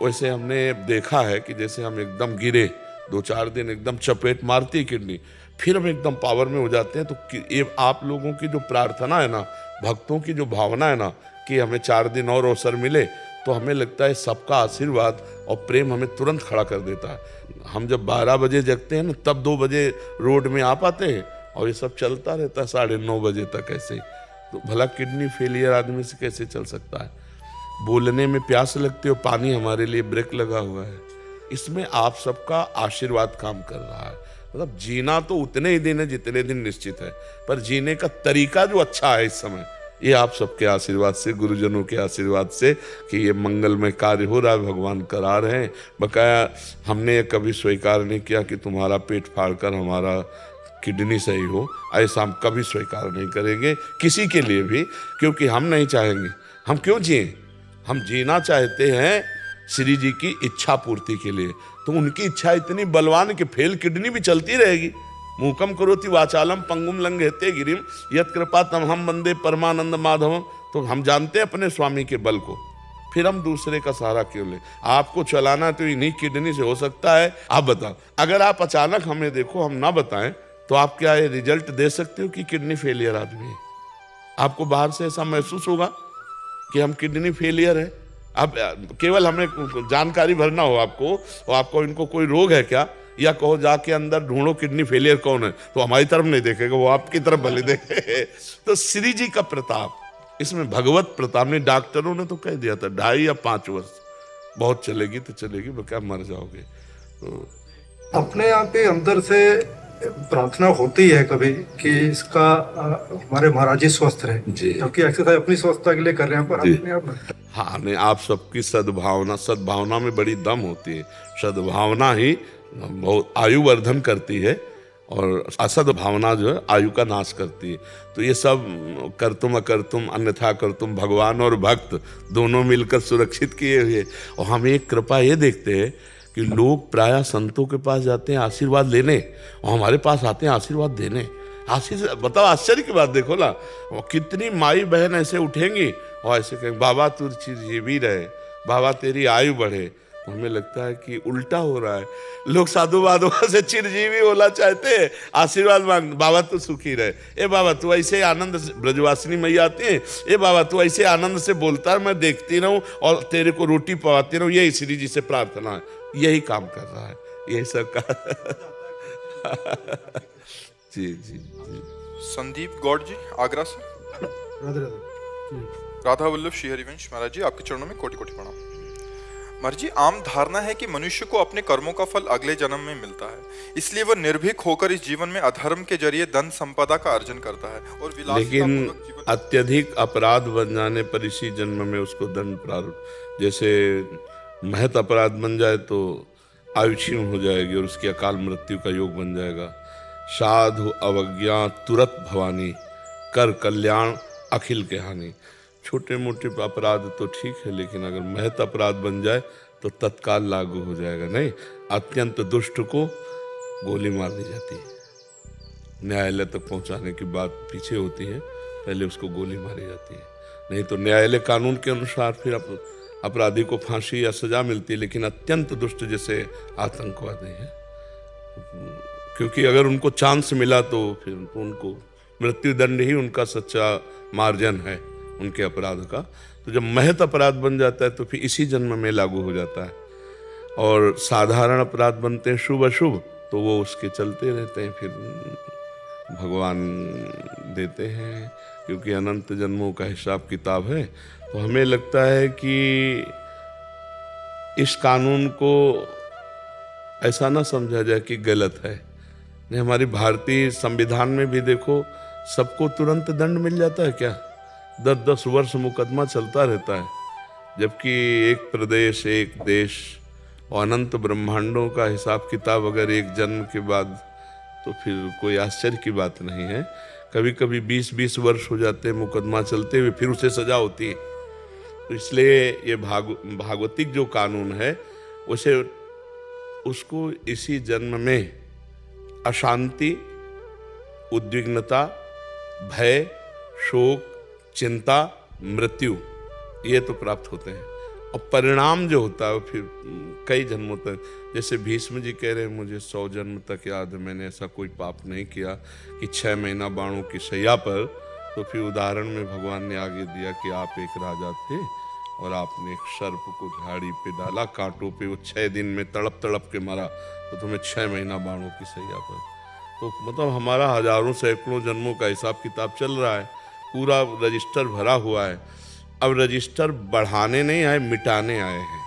वैसे हमने देखा है कि जैसे हम एकदम गिरे, 2-4 दिन एकदम चपेट मारती है किडनी, फिर हम एकदम पावर में हो जाते हैं। तो ये आप लोगों की जो प्रार्थना है ना, भक्तों की जो भावना है ना कि हमें 4 दिन और अवसर मिले, तो हमें लगता है सबका आशीर्वाद और प्रेम हमें तुरंत खड़ा कर देता है। हम जब 12 बजे जगते हैं ना, तब 2 बजे रोड में आ पाते हैं, और ये सब चलता रहता है 9:30 बजे तक ऐसे ही। तो भला किडनी फेलियर आदमी से कैसे चल सकता है? बोलने में प्यास लगती है, पानी हमारे लिए ब्रेक लगा हुआ है। इसमें आप सबका आशीर्वाद काम कर रहा है। मतलब जीना तो उतने ही दिन है जितने दिन निश्चित है, पर जीने का तरीका जो अच्छा है इस समय, ये आप सबके आशीर्वाद से, गुरुजनों के आशीर्वाद से कि ये मंगलमय कार्य हो रहा है, भगवान करा रहे हैं। बकाया हमने ये कभी स्वीकार नहीं किया कि तुम्हारा पेट फाड़कर हमारा किडनी सही हो, ऐसा हम कभी स्वीकार नहीं करेंगे किसी के लिए भी, क्योंकि हम नहीं चाहेंगे। हम क्यों जिए? हम जीना चाहते हैं श्री जी की इच्छा पूर्ति के लिए। तो उनकी इच्छा इतनी बलवान कि फेल किडनी भी चलती रहेगी। मूकम करोति वाचालम पंगुम लंघयते गिरिम यत् कृपा तमहम वंदे परमानंद माधवम। तो हम जानते हैं अपने स्वामी के बल को, फिर हम दूसरे का सहारा क्यों ले? आपको चलाना तो इन्हीं किडनी से हो सकता है। आप बताओ, अगर आप अचानक हमें देखो, हम ना बताएं, तो आप क्या ये रिजल्ट दे सकते हो कि किडनी फेलियर आदमी है? आपको बाहर से ऐसा महसूस होगा कि हम किडनी फेलियर है? अब केवल हमें जानकारी भरना हो आपको, और आपको इनको कोई रोग है क्या, या कहो जाके अंदर ढूंढो किडनी फेलियर कौन है, तो हमारी तरफ नहीं देखेगा, वो आपकी तरफ भले देखे। तो श्री जी का प्रताप, इसमें भगवत प्रताप ने, डॉक्टरों ने तो कह दिया था 2.5 या 5 वर्ष बहुत चलेगी तो चलेगी, क्या मर जाओगे। तो अपने आप ही अंदर से प्रार्थना होती है कभी कि इसका हमारे महाराज जी स्वस्थ रहे, क्योंकि एक्सरसाइज अपनी स्वस्थता के लिए कर रहे हैं, पर अपने आप। हाँ, नहीं, आप सबकी सद्भावना में बड़ी दम होती है। सद्भावना ही बहुत आयु वर्धन करती है, और असद भावना जो है आयु का नाश करती है। तो ये सब कर्तुम अकर्तुम अन्यथा कर्तुम, भगवान और भक्त दोनों मिलकर सुरक्षित किए हुए। और हम एक कृपा ये देखते हैं कि लोग प्रायः संतों के पास जाते हैं आशीर्वाद लेने, और हमारे पास आते हैं आशीर्वाद देने। बताओ, आश्चर्य की बात देखो ना, और कितनी माई बहन ऐसे उठेंगी और ऐसे कहेंगे बाबा तू चिरजीवी रहे, बाबा तेरी आयु बढ़े। तो हमें लगता है कि उल्टा हो रहा है। लोग साधु बाधुओं से चिरजीवी होना चाहते हैं, आशीर्वाद मांग, बाबा तू सुखी रहे, ए बाबा तू ऐसे आनंद से, ब्रजवासिनी मैया आती है, ए बाबा तू ऐसे आनंद से बोलता है, मैं देखती रहूं और तेरे को रोटी पवाती रहूं। यही श्री जी से प्रार्थना है, यही काम कर रहा है, यही सब का। जी जी जी। संदीप गौड़ जी आगरा से। राधा वल्लभ श्री हरिवंश महाराज जी, आपके चरणों में कोटि कोटि प्रणाम। महाराज जी, आम धारणा है कि मनुष्य को अपने कर्मों का फल अगले जन्म में मिलता है, इसलिए वह निर्भीक होकर इस जीवन में अधर्म के जरिए धन संपदा का अर्जन करता है और लेकिन अत्यधिक अपराध बन जाने पर इसी जन्म में उसको दंड प्रारूप, जैसे महत अपराध बन जाए तो आयु क्षीण हो जाएगी और उसकी अकाल मृत्यु का योग बन जाएगा। साधु अवज्ञा तुरत भवानी, कर कल्याण अखिल के हानि। छोटे मोटे अपराध तो ठीक है, लेकिन अगर महत अपराध बन जाए तो तत्काल लागू हो जाएगा। नहीं, अत्यंत दुष्ट को गोली मार दी जाती है, न्यायालय तक पहुंचाने की बात पीछे होती है, पहले उसको गोली मारी जाती है। नहीं तो न्यायालय कानून के अनुसार फिर अपराधी को फांसी या सजा मिलती है, लेकिन अत्यंत दुष्ट जैसे आतंकवादी है, क्योंकि अगर उनको चांस मिला तो फिर उनको मृत्युदंड ही उनका सच्चा मार्जन है उनके अपराध का। तो जब महत अपराध बन जाता है तो फिर इसी जन्म में लागू हो जाता है, और साधारण अपराध बनते हैं शुभ अशुभ तो वो उसके चलते रहते हैं, फिर भगवान देते हैं, क्योंकि अनंत जन्मों का हिसाब किताब है। तो हमें लगता है कि इस कानून को ऐसा ना समझा जाए कि गलत है। नहीं, हमारी भारतीय संविधान में भी देखो, सबको तुरंत दंड मिल जाता है क्या? 10-10 वर्ष मुकदमा चलता रहता है, जबकि एक प्रदेश एक देश और अनंत ब्रह्मांडों का हिसाब किताब अगर एक जन्म के बाद, तो फिर कोई आश्चर्य की बात नहीं है। कभी कभी 20-20 वर्ष हो जाते हैं मुकदमा चलते हुए, फिर उसे सजा होती है। तो इसलिए ये भागवतिक जो कानून है उसे उसको इसी जन्म में अशांति, उद्विग्नता, भय, शोक, चिंता, मृत्यु ये तो प्राप्त होते हैं, और परिणाम जो होता है फिर कई जन्मों तक। जैसे भीष्म जी कह रहे हैं, मुझे 100 जन्म तक याद है, मैंने ऐसा कोई पाप नहीं किया कि 6 महीना बाणों की शैया पर। तो फिर उदाहरण में भगवान ने आगे दिया कि आप एक राजा थे और आपने एक सर्प को झाड़ी पे डाला, कांटों पे, वो 6 दिन में तड़प तड़प के मरा, तो तुम्हें 6 महीना बाणों की शैया पर। तो मतलब हमारा हजारों सैकड़ों जन्मों का हिसाब किताब चल रहा है, पूरा रजिस्टर भरा हुआ है। अब रजिस्टर बढ़ाने नहीं आए, मिटाने आए हैं।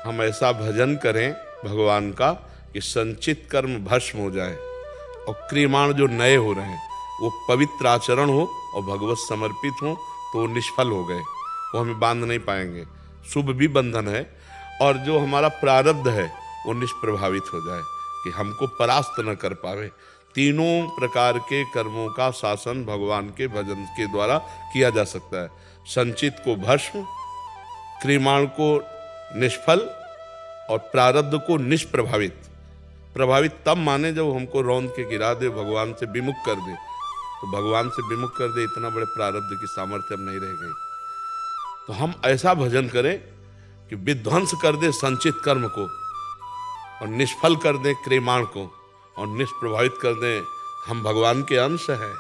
हम ऐसा भजन करें भगवान का कि संचित कर्म भस्म हो जाए, और क्रियमाण जो नए हो रहे हैं वो पवित्र आचरण हो और भगवत समर्पित हो, तो वो निष्फल हो गए, वो हमें बांध नहीं पाएंगे। शुभ भी बंधन है, और जो हमारा प्रारब्ध है वो निष्प्रभावित हो जाए कि हमको परास्त न कर पावे। तीनों प्रकार के कर्मों का शासन भगवान के भजन के द्वारा किया जा सकता है। संचित को भस्म, क्रियमाण को निष्फल, और प्रारब्ध को निष्प्रभावित। प्रभावित तब माने जब हमको रौंद के गिरा दे, भगवान से विमुख कर दे। तो भगवान से विमुख कर दे, इतना बड़े प्रारब्ध की सामर्थ्य अब नहीं रह गई। तो हम ऐसा भजन करें कि विध्वंस कर दे संचित कर्म को, और निष्फल कर दे क्रियमाण को, और निष्प्रभावित कर दें। हम भगवान के अंश हैं,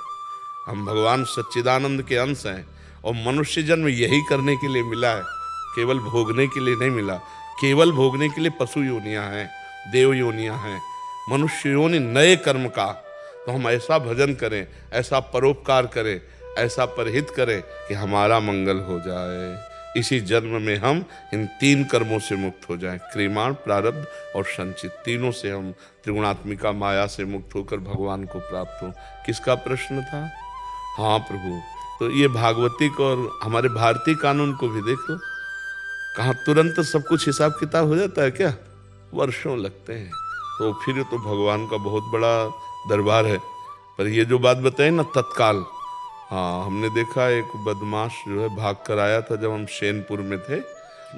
हम भगवान सच्चिदानंद के अंश हैं, और मनुष्य जन्म यही करने के लिए मिला है, केवल भोगने के लिए नहीं मिला। केवल भोगने के लिए पशु योनियां हैं, देव योनियां हैं, मनुष्य योनि नए कर्म का। तो हम ऐसा भजन करें, ऐसा परोपकार करें, ऐसा परहित करें कि हमारा मंगल हो जाए। इसी जन्म में हम इन 3 कर्मों से मुक्त हो जाएं, क्रियमाण, प्रारब्ध और संचित। तीनों से हम त्रिगुणात्मिका माया से मुक्त होकर भगवान को प्राप्त हो। किसका प्रश्न था? हाँ प्रभु। तो ये भागवतिक और हमारे भारतीय कानून को भी देख लो, कहाँ तुरंत सब कुछ हिसाब किताब हो जाता है क्या? वर्षों लगते हैं। तो फिर तो भगवान का बहुत बड़ा दरबार है। पर ये जो बात बताई ना तत्काल, हाँ हमने देखा एक बदमाश जो है भाग कर आया था जब हम शेनपुर में थे,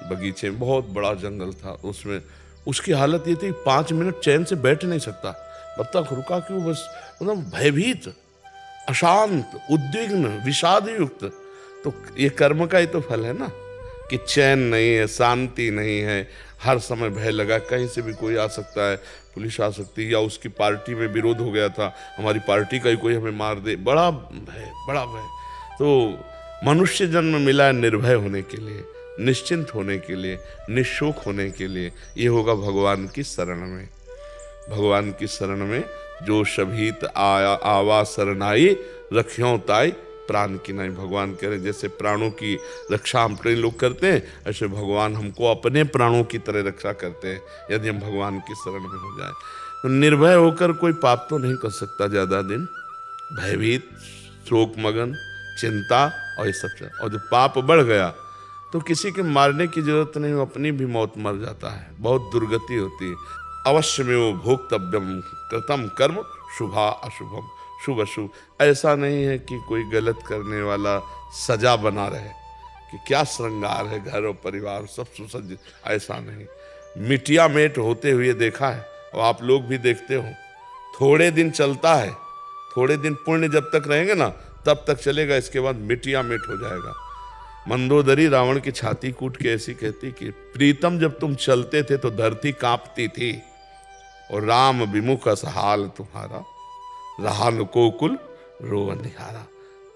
बगीचे में बहुत बड़ा जंगल था, उसमें उसकी हालत ये थी 5 मिनट चैन से बैठ नहीं सकता। बत्तख रुका क्यों? बस मतलब भयभीत, अशांत, उद्विग्न, विषाद युक्त। तो ये कर्म का ही तो फल है ना, कि चैन नहीं है, शांति नहीं है, हर समय भय लगा, कहीं से भी कोई आ सकता है, पुलिस आ सकती है, या उसकी पार्टी में विरोध हो गया था, हमारी पार्टी का ही कोई हमें मार दे, बड़ा भय, बड़ा भय। तो मनुष्य जन्म मिला है निर्भय होने के लिए, निश्चिंत होने के लिए, निशोक होने के लिए। ये होगा भगवान की शरण में। भगवान की शरण में जो शभीत आया आवा शरणाई, रखियों ताई प्राण की नहीं। भगवान कह रहे जैसे प्राणों की रक्षा हम कई लोग करते हैं, ऐसे भगवान हमको अपने प्राणों की तरह रक्षा करते हैं यदि हम भगवान की शरण में हो जाए। तो निर्भय होकर कोई पाप तो नहीं कर सकता ज़्यादा दिन, भयभीत, शोक मगन, चिंता और ये सब। और जब पाप बढ़ गया तो किसी के मारने की जरूरत नहीं, वो अपनी भी मौत मर जाता है, बहुत दुर्गति होती है। अवश्य में वो भोक्तव्यम कृतम कर्म शुभा अशुभम। शुभ अशुभ। ऐसा नहीं है कि कोई गलत करने वाला सजा बना रहे कि क्या श्रृंगार है घर और परिवार सब सुसज्जित, ऐसा नहीं। मिटिया मेट होते हुए देखा है और आप लोग भी देखते हो। थोड़े दिन चलता है, थोड़े दिन पुण्य जब तक रहेंगे ना तब तक चलेगा, इसके बाद मिटिया मेट हो जाएगा। मंदोदरी रावण की छाती कूट के ऐसी कहती कि प्रीतम जब तुम चलते थे तो धरती कांपती थी और राम विमुख अस हाल तुम्हारा, रहा न कोकुल रोवन निहारा।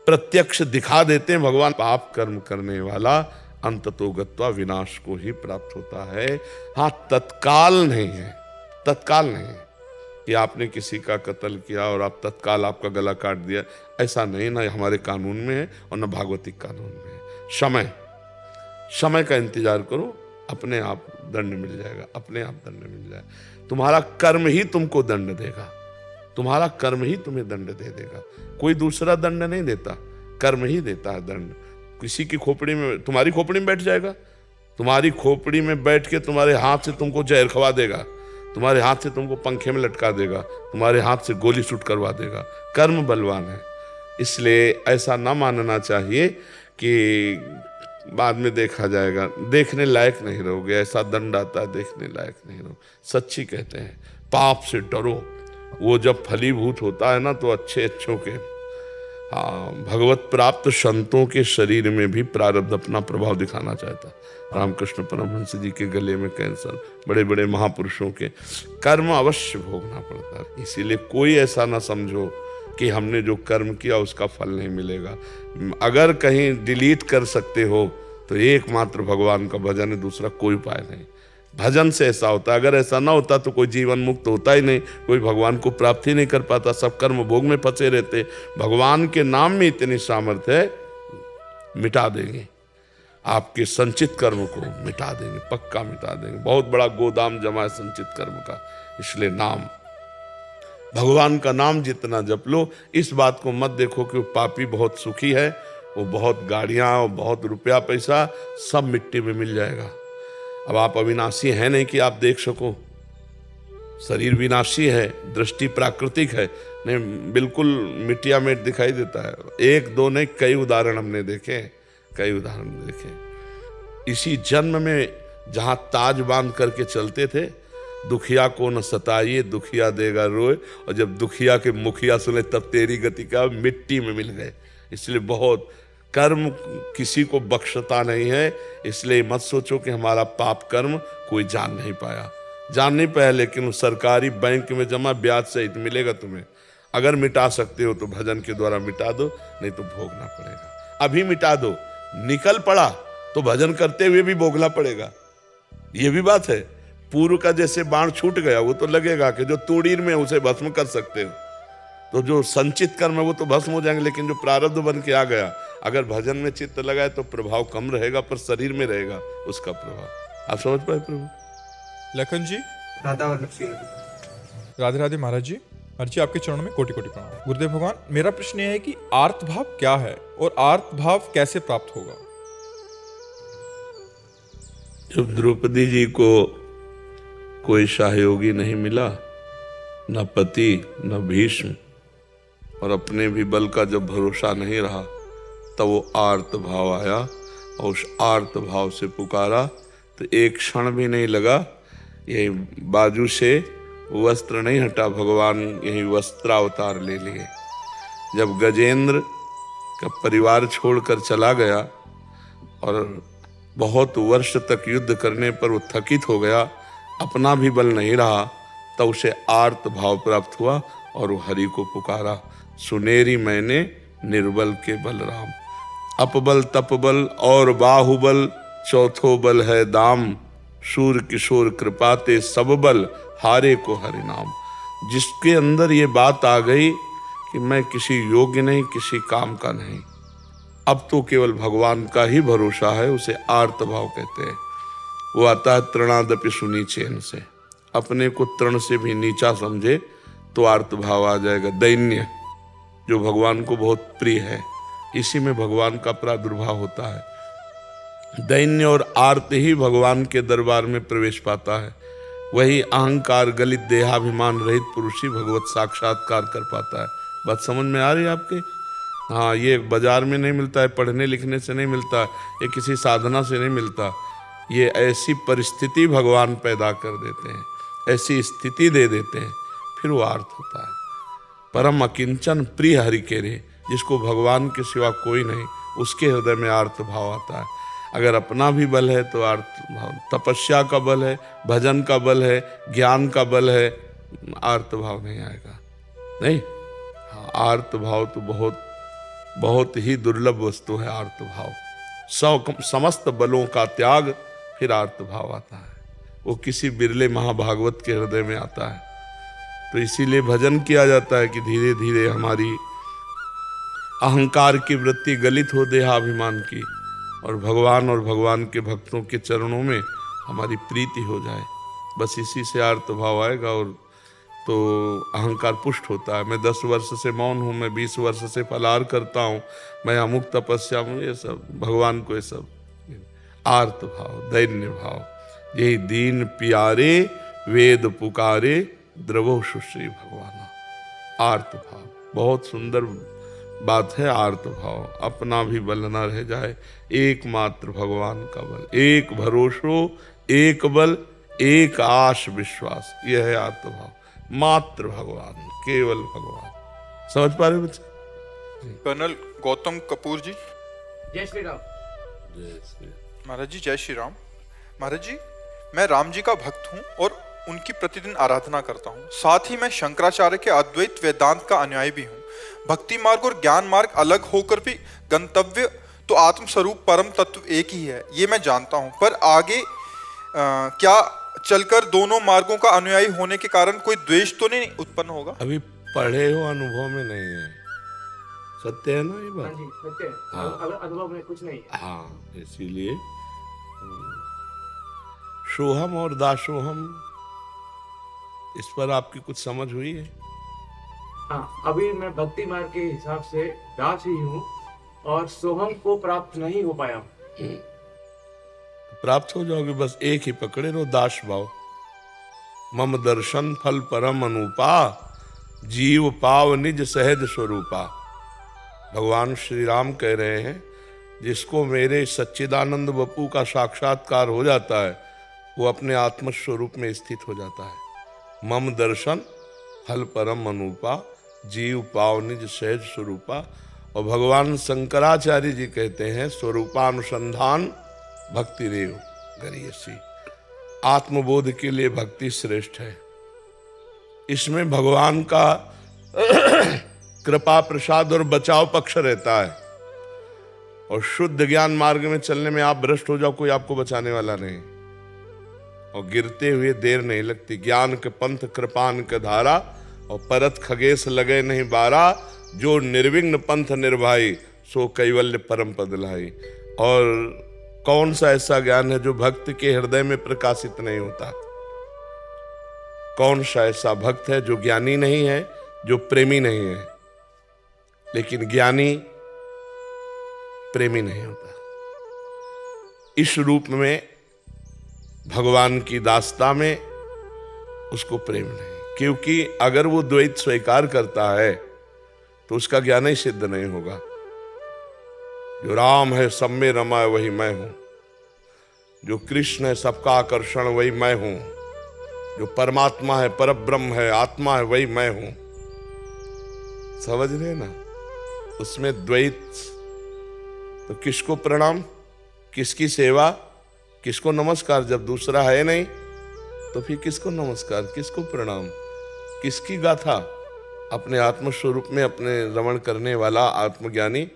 प्रत्यक्ष दिखा देते हैं भगवान, पाप कर्म करने वाला अंततो गत्वा विनाश को ही प्राप्त होता है। हाँ, तत्काल नहीं है, तत्काल नहीं है कि आपने किसी का कत्ल किया और आप तत्काल आपका गला काट दिया, ऐसा नहीं, ना हमारे कानून में है और न भागवतिक कानून में है। समय का इंतजार करो, अपने आप दंड मिल जाएगा, अपने आप दंड मिल जाएगा। तुम्हारा कर्म ही तुमको दंड देगा, तुम्हारा कर्म ही तुम्हें दंड दे देगा, कोई दूसरा दंड नहीं देता, कर्म ही देता है दंड। किसी की खोपड़ी में, तुम्हारी खोपड़ी में बैठ जाएगा, तुम्हारी खोपड़ी में बैठ के तुम्हारे हाथ से तुमको जहर खवा देगा, तुम्हारे हाथ से तुमको पंखे में लटका देगा, तुम्हारे हाथ से गोली शूट करवा देगा। कर्म बलवान है, इसलिए ऐसा ना मानना चाहिए कि बाद में देखा जाएगा, देखने लायक नहीं रहोगे, ऐसा दंड आता है देखने लायक नहीं रहो। सच्ची कहते हैं पाप से डरो, वो जब फलीभूत होता है ना तो अच्छे अच्छों के, हाँ, भगवत प्राप्त संतों के शरीर में भी प्रारब्ध अपना प्रभाव दिखाना चाहता। रामकृष्ण परमहंस जी के गले में कैंसर, बड़े बड़े महापुरुषों के कर्म अवश्य भोगना पड़ता है। इसीलिए कोई ऐसा ना समझो कि हमने जो कर्म किया उसका फल नहीं मिलेगा। अगर कहीं डिलीट कर सकते हो तो एकमात्र भगवान का भजन है, दूसरा कोई उपाय नहीं। भजन से ऐसा होता है, अगर ऐसा ना होता तो कोई जीवन मुक्त होता ही नहीं, कोई भगवान को प्राप्त ही नहीं कर पाता, सब कर्म भोग में फंसे रहते। भगवान के नाम में इतनी सामर्थ्य है, मिटा देंगे आपके संचित कर्म को, मिटा देंगे, पक्का मिटा देंगे। बहुत बड़ा गोदाम जमा है संचित कर्म का। इसलिए नाम, भगवान का नाम जितना जप लो। इस बात को मत देखो कि वो पापी बहुत सुखी है, वो बहुत गाड़ियां और बहुत रुपया पैसा सब मिट्टी में मिल जाएगा। अब आप अविनाशी हैं नहीं कि आप देख सको, शरीर विनाशी है, दृष्टि प्राकृतिक है, नहीं, बिल्कुल मिट्टिया मेट दिखाई देता है। एक दो नहीं, कई उदाहरण हमने देखे, कई उदाहरण देखे। इसी जन्म में जहां ताज बांध करके चलते थे, दुखिया को न सताइए दुखिया देगा रोए, और जब दुखिया के मुखिया सुने तब तेरी गति का, मिट्टी में मिल गए। इसलिए बहुत कर्म किसी को बख्शता नहीं है। इसलिए मत सोचो कि हमारा पाप कर्म कोई जान नहीं पाया, जान नहीं पाया, लेकिन सरकारी बैंक में जमा ब्याज सहित मिलेगा तुम्हें। अगर मिटा सकते हो तो भजन के द्वारा मिटा दो, नहीं तो भोगना पड़ेगा। अभी मिटा दो, निकल पड़ा तो भजन करते हुए भी भोगना पड़ेगा। ये भी बात है। पूर्व का जैसे बाण छूट गया वो तो लगेगा कि जो तूड़ीर में उसे भस्म कर सकते हो, तो जो संचित कर्म है वो तो भस्म हो जाएंगे, लेकिन जो प्रारब्ध बन के आ गया, अगर भजन में चित्त लगाए तो प्रभाव कम रहेगा, पर शरीर में रहेगा उसका प्रभाव। आप समझ पाए प्रभु? लखन जी, राधे राधे महाराज जी। अर्जी आपके चरणों में कोटि कोटि प्रणाम। गुरुदेव भगवान, मेरा प्रश्न यह है कि आर्त भाव क्या है और आर्त भाव कैसे प्राप्त होगा? जब द्रौपदी जी को कोई सहयोगी नहीं मिला, न पति न भीष्म, और अपने भी बल का जब भरोसा नहीं रहा, तब वो आर्त भाव आया और उस आर्त भाव से पुकारा तो एक क्षण भी नहीं लगा, यही बाजू से वस्त्र नहीं हटा, भगवान यही वस्त्रावतार ले लिए। जब गजेंद्र का परिवार छोड़कर चला गया और बहुत वर्ष तक युद्ध करने पर वो थकित हो गया, अपना भी बल नहीं रहा, तब उसे आर्त भाव प्राप्त हुआ और वो हरि को पुकारा। सुनेरी मैंने निर्बल के बलराम, अपबल तपबल और बाहुबल, चौथो बल है दाम, शूर किशोर कृपाते सब बल, हारे को हरि नाम। जिसके अंदर ये बात आ गई कि मैं किसी योग्य नहीं, किसी काम का नहीं, अब तो केवल भगवान का ही भरोसा है, उसे आर्त भाव कहते हैं। वो आता है तृणादपि सुनी चैन से, अपने को तृण से भी नीचा समझे तो आर्त भाव आ जाएगा। दैन्य जो भगवान को बहुत प्रिय है, इसी में भगवान का प्रादुर्भाव होता है। दैन्य और आर्त ही भगवान के दरबार में प्रवेश पाता है। वही अहंकार गलित देहाभिमान रहित पुरुष ही भगवत साक्षात्कार कर पाता है। बात समझ में आ रही है आपके? हाँ, ये बाजार में नहीं मिलता है, पढ़ने लिखने से नहीं मिलता, ये किसी साधना से नहीं मिलता। ये ऐसी परिस्थिति भगवान पैदा कर देते हैं, ऐसी स्थिति दे देते हैं, फिर वो अर्थ होता है। परम अकिंचन प्रिय हरि के रे, जिसको भगवान के सिवा कोई नहीं, उसके हृदय में अर्थ भाव आता है। अगर अपना भी बल है तो अर्थ भाव, तपस्या का बल है, भजन का बल है, ज्ञान का बल है, अर्थ भाव नहीं आएगा। नहीं, हाँ, आर्त भाव तो बहुत बहुत ही दुर्लभ वस्तु है। आर्त भाव, समस्त बलों का त्याग, फिर आर्त भाव आता है। वो किसी बिरले महाभागवत के हृदय में आता है। तो इसीलिए भजन किया जाता है कि धीरे धीरे हमारी अहंकार की वृत्ति गलित हो, देहाभिमान की, और भगवान के भक्तों के चरणों में हमारी प्रीति हो जाए। बस इसी से आर्त भाव आएगा और तो अहंकार पुष्ट होता है। मैं 10 वर्ष से मौन हूँ, मैं 20 वर्ष से फलाहार करता हूँ, मैं अमुक तपस्या हूँ, ये सब भगवान को, ये सब आर्त भाव, दैन्य भाव। यही दीन प्यारे वेद पुकारे, द्रवो सुश्री भगवान। आर्त भाव बहुत सुंदर बात है। आर्त भाव, अपना भी बल न रह जाए, एकमात्र भगवान का बल, एक भरोसो, एक बल, एक आश विश्वास, यह है आर्त भाव। मात्र भगवान, केवल भगवान। समझ पा रहे बच्चे? कर्नल गौतम कपूर जी। जय श्री राम। जय श्री महाराज जी, जय श्री राम। महाराज जी, मैं राम जी का भक्त हूँ और उनकी प्रतिदिन आराधना करता हूँ। साथ ही मैं शंकराचार्य के अद्वैत वेदांत का अनुयायी भी हूँ। भक्ति मार्ग और ज्ञान मार्ग अलग होकर भी गंतव्य तो आत्म स्वरूप परम तत्व एक ही है, ये मैं जानता हूँ। पर आगे क्या चलकर दोनों मार्गों का अनुयायी होने के कारण कोई द्वेष तो नहीं उत्पन्न होगा? अभी पढ़े हो, अनुभव में नहीं है। सत्य है ना ये बात? हाँ जी, सत्य है। हाँ। अनुभव में कुछ नहीं है। हाँ, इसीलिए सोहम और दासोहम, इस पर आपकी कुछ समझ हुई है? हाँ, अभी मैं भक्ति मार्ग के हिसाब से दास ही हूँ और सोहम को प्राप्त नहीं हो पाया। प्राप्त हो जाओगे, बस एक ही पकड़े रहो, दास भाव। मम दर्शन फल परम अनुपा, जीव पाव निज सहज स्वरूपा। भगवान श्री राम कह रहे हैं, जिसको मेरे सच्चिदानंद वपू का साक्षात्कार हो जाता है, वो अपने आत्म स्वरूप में स्थित हो जाता है। मम दर्शन फल परम अनुपा, जीव पाव निज सहज स्वरूपा। और भगवान शंकराचार्य जी कहते हैं, स्वरूपानुसंधान भक्ति रेव गरीयसी। आत्मबोध के लिए भक्ति श्रेष्ठ है। इसमें भगवान का कृपा प्रसाद और बचाव पक्ष रहता है। और शुद्ध ज्ञान मार्ग में चलने में आप भ्रष्ट हो जाओ, कोई आपको बचाने वाला नहीं, और गिरते हुए देर नहीं लगती। ज्ञान के पंथ कृपान के धारा, और परत खगेश लगे नहीं बारा। जो निर्विघ्न पंथ निर्भाई, सो कैवल्य परम पद लाई। और कौन सा ऐसा ज्ञान है जो भक्त के हृदय में प्रकाशित नहीं होता? कौन सा ऐसा भक्त है जो ज्ञानी नहीं है, जो प्रेमी नहीं है? लेकिन ज्ञानी प्रेमी नहीं होता। इस रूप में भगवान की दासता में उसको प्रेम नहीं, क्योंकि अगर वो द्वैत स्वीकार करता है तो उसका ज्ञान ही सिद्ध नहीं होगा। जो राम है सब में रमा है वही मैं हूं, जो कृष्ण है सबका आकर्षण वही मैं हूं, जो परमात्मा है परब्रह्म है आत्मा है वही मैं हूं। समझ रहे ना? उसमें द्वैत, तो किसको प्रणाम, किसकी सेवा, किसको नमस्कार? जब दूसरा है नहीं तो फिर किसको नमस्कार, किसको प्रणाम, किसकी गाथा? अपने आत्म स्वरूप में अपने रमण करने वाला आत्मज्ञानी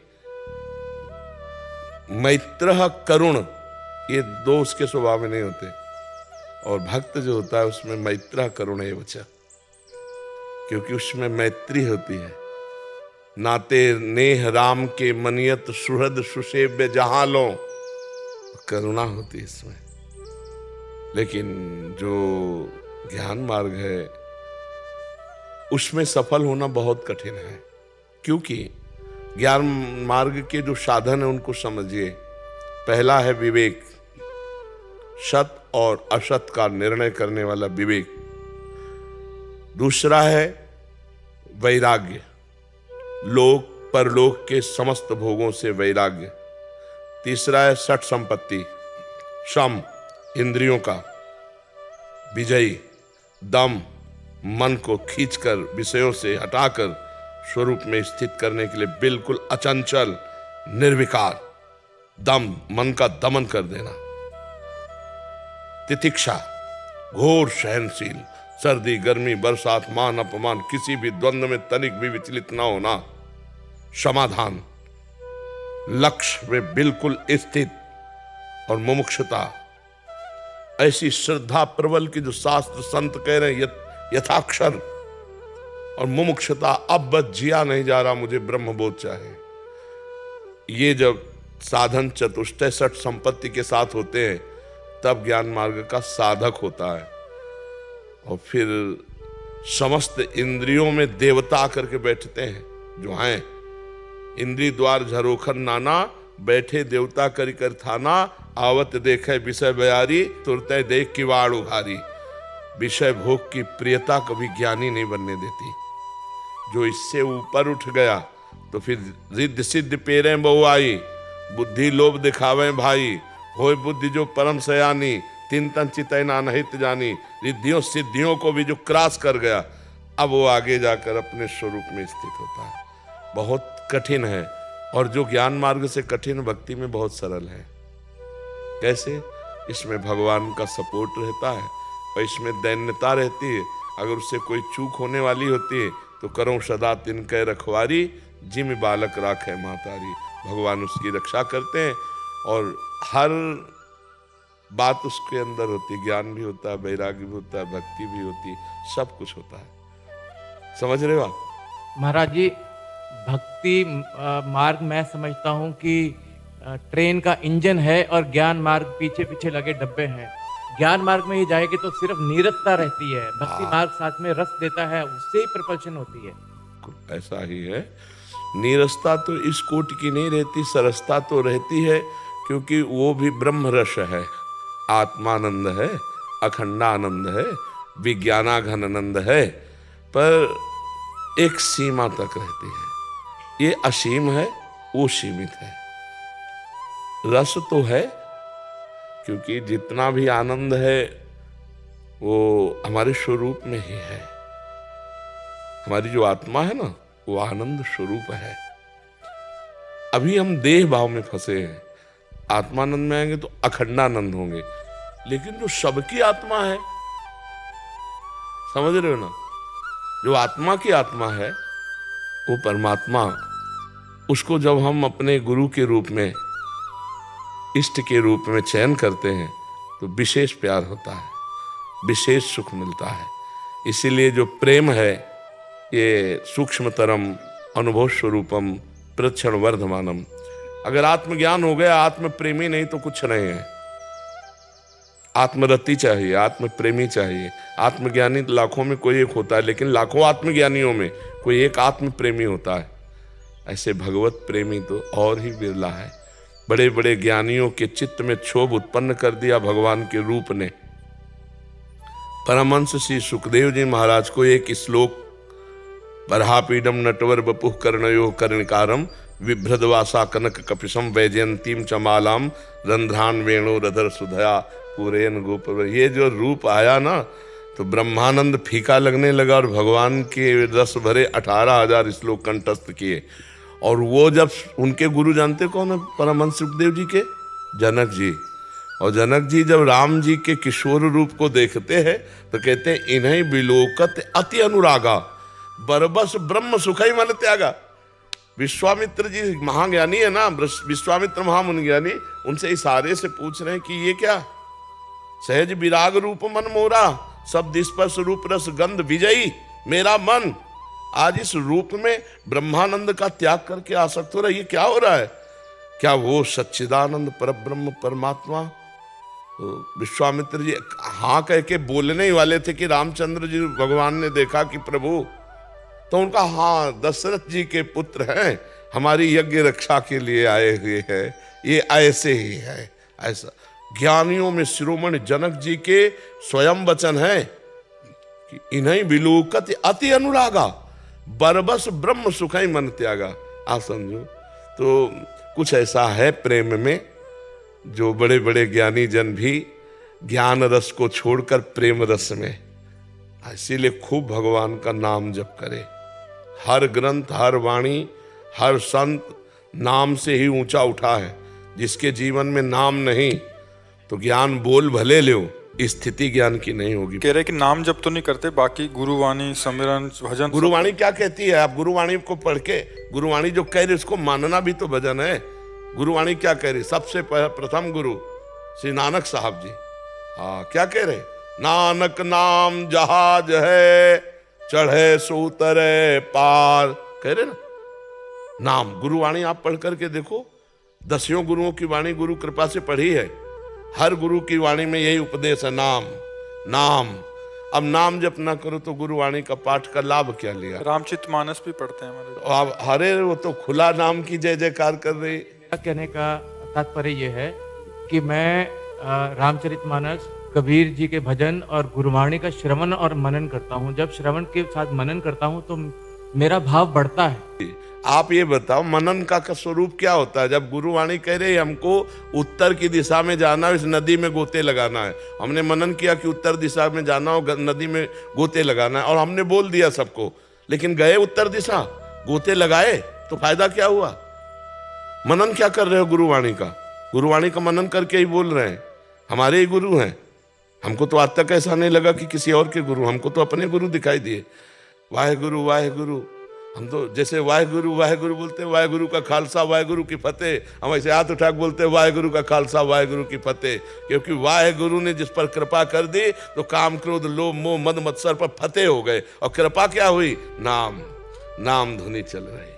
मैत्र करुण, ये दो उसके स्वभाव में नहीं होते। और भक्त जो होता है उसमें मैत्र करुण है बच्चा, क्योंकि उसमें मैत्री होती है। नाते नेह राम के मनियत सुहृद सुसेव्य जहां लो, करुणा होती है इसमें। लेकिन जो ज्ञान मार्ग है उसमें सफल होना बहुत कठिन है, क्योंकि ज्ञान मार्ग के जो साधन है उनको समझिए। पहला है विवेक, सत और असत का निर्णय करने वाला विवेक। दूसरा है वैराग्य, लोक परलोक के समस्त भोगों से वैराग्य। तीसरा है षट संपत्ति, शम इंद्रियों का, विजयी दम मन को खींचकर विषयों से हटाकर स्वरूप में स्थित करने के लिए बिल्कुल अचंचल निर्विकार दम, मन का दमन कर देना। तितिक्षा घोर सहनशील, सर्दी गर्मी बरसात मान अपमान किसी भी द्वंद्व में तनिक भी विचलित ना होना। समाधान लक्ष्य में बिल्कुल स्थित और मुमुक्षुता, ऐसी श्रद्धा प्रबल की जो शास्त्र संत कह रहे हैं यथाक्षर, और मुमुक्षुता अब बस जिया नहीं जा रहा, मुझे ब्रह्मबोध चाहिए। ये जब साधन चतुष्टय षट संपत्ति के साथ होते हैं तब ज्ञान मार्ग का साधक होता है। और फिर समस्त इंद्रियों में देवता आकर के बैठते हैं जो हैं। इंद्री द्वार झरोखन नाना, बैठे देवता करी कर थाना, आवत देखे विषय बयारी, तुरते देख किवाड़ उघारी। विषय भोग की प्रियता कभी ज्ञानी नहीं बनने देती। जो इससे ऊपर उठ गया तो फिर रिद्ध सिद्ध पेरे बहुआई, बुद्धि लोभ दिखावे भाई, होय बुद्धि जो परम सयानी, तीन तन चितय नानहित जानी। रिद्धियों सिद्धियों को भी जो क्रॉस कर गया, अब वो आगे जाकर अपने स्वरूप में स्थित होता है। बहुत कठिन है, और जो ज्ञान मार्ग से कठिन भक्ति में बहुत सरल है। कैसे? इसमें भगवान का सपोर्ट रहता है और इसमें दैन्यता रहती है। अगर उससे कोई चूक होने वाली होती है तो करो सदा तिनके रखवारी, जिम बालक राखे मातारी। भगवान उसकी रक्षा करते हैं और हर बात उसके अंदर होती है। ज्ञान भी होता है, वैराग्य भी होता है, भक्ति भी होती है, सब कुछ होता है। समझ रहे हो आप? महाराज जी, भक्ति मार्ग मैं समझता हूँ कि ट्रेन का इंजन है और ज्ञान मार्ग पीछे पीछे लगे डब्बे हैं। ज्ञान मार्ग में ही जाएगी तो सिर्फ नीरसता रहती है, भक्ति मार्ग साथ में रस देता है, उससे ही प्रपल्शन होती है। ऐसा ही है। नीरसता तो इस कोटि की नहीं रहती, सरसता तो रहती है, क्योंकि वो भी ब्रह्म रस है, आत्मानंद है, अखंडानंद है, विज्ञानाघनानंद है, पर एक सीमा तक रहती है। ये असीम है, वो सीमित है। रस तो है, क्योंकि जितना भी आनंद है वो हमारे स्वरूप में ही है। हमारी जो आत्मा है ना, वो आनंद स्वरूप है। अभी हम देह भाव में फंसे हैं। आत्मानंद में आएंगे तो अखंडानंद होंगे। लेकिन जो सबकी आत्मा है, समझ रहे हो ना, जो आत्मा की आत्मा है वो परमात्मा, उसको जब हम अपने गुरु के रूप में, इष्ट के रूप में चयन करते हैं तो विशेष प्यार होता है, विशेष सुख मिलता है। इसीलिए जो प्रेम है ये सूक्ष्मतरम अनुभव स्वरूपम प्रक्षण वर्धमानम। अगर आत्मज्ञान हो गया, आत्म प्रेमी नहीं तो कुछ नहीं है। आत्मरति चाहिए, आत्म प्रेमी चाहिए। आत्मज्ञानी लाखों में कोई एक होता है, लेकिन लाखों आत्मज्ञानियों में कोई एक आत्म प्रेमी होता है। ऐसे भगवत प्रेमी तो और ही बिरला है। बड़े बड़े ज्ञानियों के चित्त में क्षोभ उत्पन्न कर दिया भगवान के रूप ने। परमहंस श्री सुखदेव जी महाराज को एक श्लोक, बरहापीडम नटवर बपुः कर्णयो कर्णिकारम विभ्रदवासा कनक कपिशम वैजयंतीम चमालाम रंध्रान वेणु रधर सुधया पूरेन गोप। ये जो रूप आया ना, तो ब्रह्मानंद फीका लगने लगा और भगवान के रस भरे 18,000 श्लोक कंठस्थ किए। और वो जब उनके गुरु जानते कौन है? परमहंस सुखदेव जी के जनक जी। और जनक जी जब राम जी के किशोर रूप को देखते हैं तो कहते हैं, इन्हीं विलोकत अति अनुरागा बरबस ब्रह्म सुखई मन त्यागा। विश्वामित्र जी महाज्ञानी है ना, विश्वामित्र महामुनि ज्ञानी, उनसे इशारे से पूछ रहे हैं कि ये क्या? सहज विराग रूप मन मोरा, शब्द स्पर्श रूप रस गंध विजयी मेरा मन। आज इस रूप में ब्रह्मानंद का त्याग करके आसक्त हो रहा है, ये क्या हो रहा है? क्या वो सच्चिदानंद परब्रह्म परमात्मा? तो विश्वामित्र जी हाँ कह के बोलने ही वाले थे कि रामचंद्र जी भगवान ने देखा कि प्रभु, तो उनका हाँ दशरथ जी के पुत्र हैं, हमारी यज्ञ रक्षा के लिए आए हुए हैं, ये ऐसे ही है। ऐसा ज्ञानियों में शिरोमणि जनक जी के स्वयं वचन है कि इन्हीं विलोकत अति अनुरागा। बरबस ब्रह्म सुखाई मन त्यागा। आप समझो तो कुछ ऐसा है प्रेम में, जो बड़े बड़े ज्ञानी जन भी ज्ञान रस को छोड़कर प्रेम रस में, इसीलिए खूब भगवान का नाम जप करे। हर ग्रंथ, हर वाणी, हर संत नाम से ही ऊंचा उठा है। जिसके जीवन में नाम नहीं तो ज्ञान बोल भले लो, स्थिति ज्ञान की नहीं होगी। कह रहे कि नाम जब तो नहीं करते, बाकी गुरुवाणी, सिमरन, भजन। गुरुवाणी क्या कहती है? आप गुरुवाणी को पढ़ के, गुरुवाणी जो कह रही उसको मानना भी तो भजन है। गुरुवाणी क्या कह रही? सबसे प्रथम गुरु श्री नानक साहब जी, हाँ क्या कह रहे? नानक नाम जहाज है, चढ़े सो उतरे पार, कह रहे ना। नाम, गुरुवाणी आप पढ़ करके देखो, 10 गुरुओं की वाणी गुरु कृपा से पढ़ी है। हर गुरु की वाणी में यही उपदेश है, नाम नाम। अब नाम जप ना करो तो गुरुवाणी का पाठ का लाभ क्या लिया? रामचरितमानस भी पढ़ते हैं हमारे। अब हरे वो तो खुला नाम की जय जयकार कर रही। कहने का तात्पर्य यह है कि मैं रामचरितमानस, कबीर जी के भजन और गुरुवाणी का श्रवण और मनन करता हूँ। जब श्रवण के साथ मनन करता हूँ तो मेरा भाव बढ़ता है। आप ये बताओ मनन का स्वरूप क्या होता है? जब गुरुवाणी कह रहे हमको उत्तर की दिशा में जाना, इस नदी में गोते लगाना है, हमने मनन किया कि उत्तर दिशा में जाना हो, नदी में गोते लगाना है, और हमने बोल दिया सबको, लेकिन गए उत्तर दिशा, गोते लगाए तो फायदा क्या हुआ? मनन क्या कर रहे हो गुरुवाणी का? गुरुवाणी का मनन करके ही बोल रहे हैं। हमारे ही गुरु हैं। हमको तो आज तक ऐसा नहीं लगा कि किसी और के गुरु, हमको तो अपने गुरु दिखाई दिए। वाहेगुरु वाहेगुरु, हम तो जैसे वाहेगुरु वाहेगुरु बोलते हैं, वाहेगुरु का खालसा वाहेगुरु की फतेह, हम ऐसे हाथ उठा के बोलते हैं वाहेगुरु का खालसा वाहेगुरु की फतेह, क्योंकि वाहेगुरु ने जिस पर कृपा कर दी तो काम क्रोध लोभ मोह मद मत्सर पर फतेह हो गए। और कृपा क्या हुई? नाम, नाम धुनी चल रही।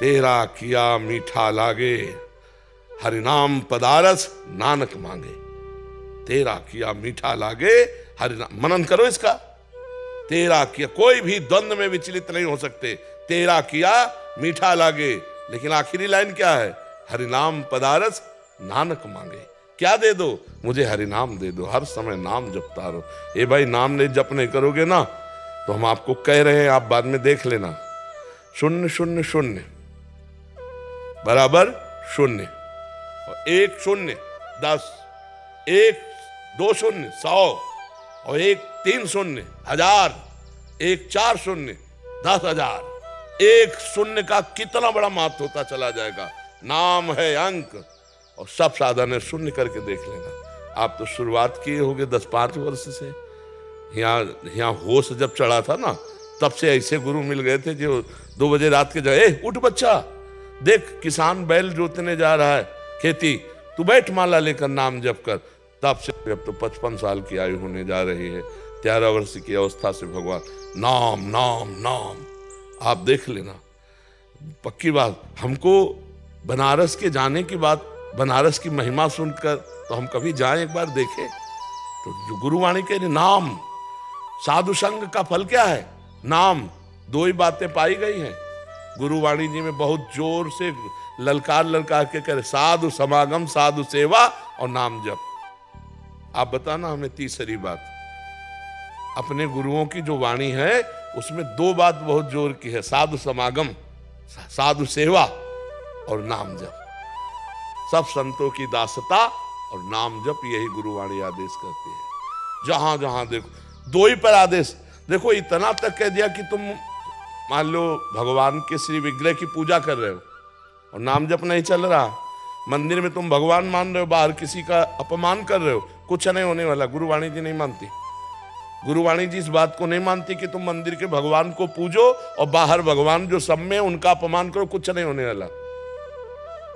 तेरा किया मीठा लागे, हरिनाम पदारस नानक मांगे। तेरा किया मीठा लागे, हरिनाम, मनन करो इसका। तेरा किया, कोई भी द्वंद्व में विचलित नहीं हो सकते। तेरा किया मीठा लागे, लेकिन आखिरी लाइन क्या है? हरिनाम पदारस नानक मांगे। क्या दे दो? मुझे हरिनाम दे दो, हर समय नाम जपता रहो। ए भाई, नाम नहीं जप नहीं करोगे ना तो हम आपको कह रहे हैं, आप बाद में देख लेना। 0 0 0 बराबर 0, और 1 0 10, 1 2 0 100, और 1 3 0 1000, 1 4 0 10,000। 1 0 का कितना बड़ा महत्व होता चला जाएगा। नाम है अंक और सब साधन है। 0 करके देख लेना। आप तो शुरुआत किए होगे 10-5 वर्ष से। यहाँ होश जब चढ़ा था ना, तब से ऐसे गुरु मिल गए थे जो 2 बजे रात के जाए, उठ बच्चा, देख किसान बैल जोतने जा रहा है खेती, तू बैठ माला लेकर नाम जप कर। तब से अब तो 55 साल की आयु होने जा रही है। 13 वर्ष की अवस्था से भगवान नाम नाम नाम, आप देख लेना। पक्की बात, हमको बनारस के जाने की बात, बनारस की महिमा सुनकर तो हम कभी जाएं, एक बार देखें। तो जो गुरुवाणी कह रही नाम, साधु संग का फल क्या है? नाम। 2 ही बातें पाई गई हैं गुरुवाणी जी में, बहुत जोर से ललकार ललकार के कह रहे, साधु समागम, साधु सेवा और नाम जप। आप बताना हमें तीसरी बात। अपने गुरुओं की जो वाणी है उसमें 2 बात बहुत जोर की है, साधु समागम, साधु सेवा और नाम जप। सब संतों की दासता और नाम जप, यही गुरुवाणी आदेश करती है। जहां जहां देखो 2 ही पर आदेश। देखो इतना तक कह दिया कि तुम मान लो भगवान के श्री विग्रह की पूजा कर रहे हो और नाम जप नहीं चल रहा, मंदिर में तुम भगवान मान रहे हो, बाहर किसी का अपमान कर रहे हो, कुछ नहीं होने वाला। गुरुवाणी जी नहीं मानती। गुरुवाणी जी इस बात को नहीं मानती कि तुम मंदिर के भगवान को पूजो और बाहर भगवान जो सब में उनका अपमान करो, कुछ नहीं होने वाला।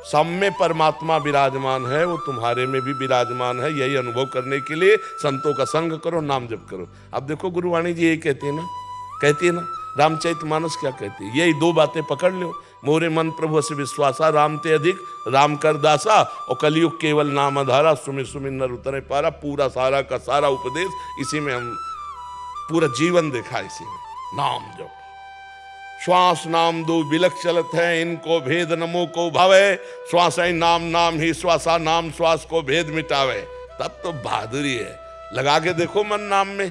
सब में परमात्मा विराजमान है, वो तुम्हारे में भी विराजमान है। यही अनुभव करने के लिए संतों का संग करो, नाम जप करो। अब देखो गुरुवाणी जी यही कहती है ना। रामचरितमानस क्या कहती है? यही 2 बातें पकड़ लो। मोरे मन प्रभु से विश्वासा, राम ते अधिक राम कर दासा, और कलयुग केवल नाम आधारा, सुमिर सुमिर नर उतरे पारा। पूरा सारा का सारा उपदेश इसी में, हम पूरा जीवन देखा इसी में। नाम जप, श्वास नाम 2 बिलक चलत है, इनको भेद नमो को भावे। श्वास ही नाम, नाम ही श्वासा, नाम श्वास को भेद मिटावे। तब तो बहादुरी है। लगा के देखो मन नाम में।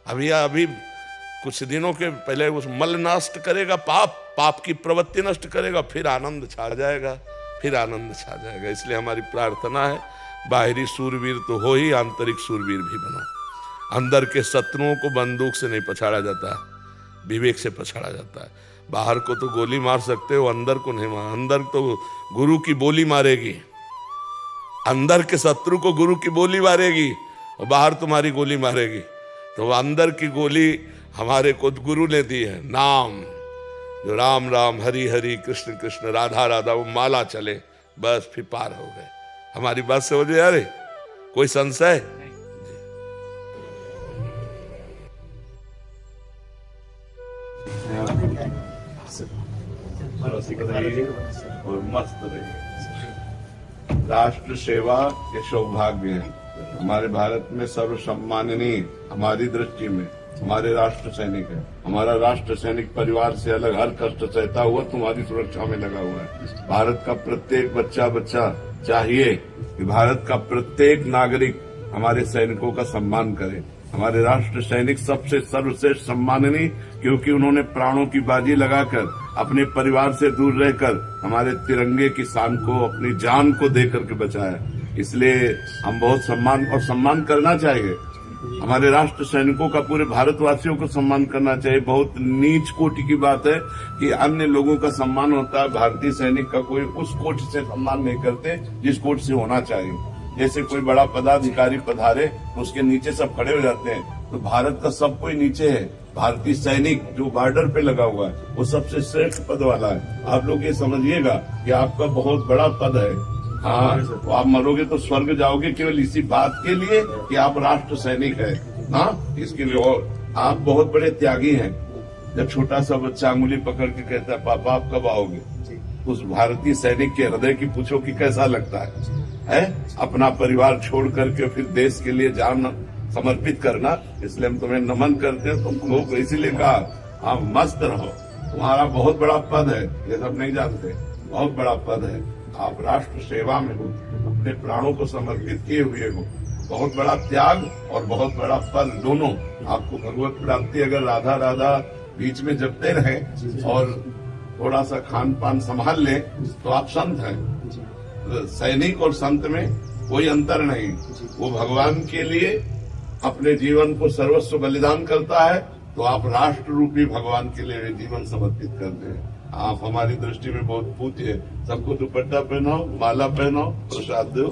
अभी कुछ दिनों के पहले उस मल नष्ट करेगा, पाप की प्रवृत्ति नष्ट करेगा, फिर आनंद छा जाएगा, फिर आनंद छा जाएगा। इसलिए हमारी प्रार्थना है, बाहरी सूरवीर तो हो ही, आंतरिक सूरवीर भी बनो। अंदर के शत्रुओं को बंदूक से नहीं पछाड़ा जाता, विवेक से पछाड़ा जाता है। बाहर को तो गोली मार सकते हो, अंदर को नहीं मार। अंदर तो गुरु की बोली मारेगी, अंदर के शत्रु को गुरु की बोली मारेगी और बाहर तुम्हारी गोली मारेगी। तो अंदर की गोली हमारे को गुरु ने दी है, नाम, जो राम राम हरि हरि कृष्ण कृष्ण राधा राधा, वो माला चले, बस फिर पार हो गए। हमारी बात समझे यार? कोई संशय? और मस्त रहिए। राष्ट्र सेवा ये सौभाग्य है। हमारे भारत में सर्व सम्माननीय हमारी दृष्टि में हमारे राष्ट्र सैनिक है। हमारा राष्ट्र सैनिक परिवार से अलग हर कष्ट सहता हुआ तुम्हारी सुरक्षा में लगा हुआ है। भारत का प्रत्येक बच्चा चाहिए कि भारत का प्रत्येक नागरिक हमारे सैनिकों का सम्मान करे। हमारे राष्ट्र सैनिक सबसे सर्वश्रेष्ठ सम्माननीय, क्योंकि उन्होंने प्राणों की बाजी लगाकर अपने परिवार से दूर रहकर हमारे तिरंगे की शान को, अपनी जान को दे करके बचाया। इसलिए हम बहुत सम्मान करना चाहिए। हमारे राष्ट्र सैनिकों का पूरे भारतवासियों को सम्मान करना चाहिए। बहुत नीच कोटि की बात है कि अन्य लोगों का सम्मान होता है, भारतीय सैनिक का कोई उस कोटि से सम्मान नहीं करते जिस कोटि से होना चाहिए। जैसे कोई बड़ा पदाधिकारी पधारे तो उसके नीचे सब खड़े हो जाते हैं, तो भारत का सब कोई नीचे है। भारतीय सैनिक जो बॉर्डर पे लगा हुआ है वो सबसे श्रेष्ठ पद वाला है। आप लोग ये समझिएगा कि आपका बहुत बड़ा पद है। हाँ, तो आप मरोगे तो स्वर्ग जाओगे केवल इसी बात के लिए कि आप राष्ट्र सैनिक है। हाँ, इसके लिए। और आप बहुत बड़े त्यागी हैं। जब छोटा सा बच्चा अंगुली पकड़ के कहता है पापा आप कब आओगे, उस भारतीय सैनिक के हृदय की पूछो कि कैसा लगता है अपना परिवार छोड़ करके फिर देश के लिए जान समर्पित करना। इसलिए हम तुम्हें नमन करते हैं। तुम लोग इसीलिए कहा आप मस्त रहो, तुम्हारा बहुत बड़ा पद है, ये सब नहीं जानते, बहुत बड़ा पद है। आप राष्ट्र सेवा में हो, अपने प्राणों को समर्पित किए हुए हो। बहुत बड़ा त्याग और बहुत बड़ा पद दोनों। आपको भगवत प्राप्ति अगर राधा राधा बीच में जपते रहे और थोड़ा सा खान पान संभाल ले तो आप संत हैं। सैनिक और संत में कोई अंतर नहीं। वो भगवान के लिए अपने जीवन को सर्वस्व बलिदान करता है, तो आप राष्ट्र रूपी भगवान के लिए जीवन समर्पित करते हैं। आप हमारी दृष्टि में बहुत पूज्य है। सबको दुपट्टा पहनाओ, माला पहनाओ, प्रसाद दो।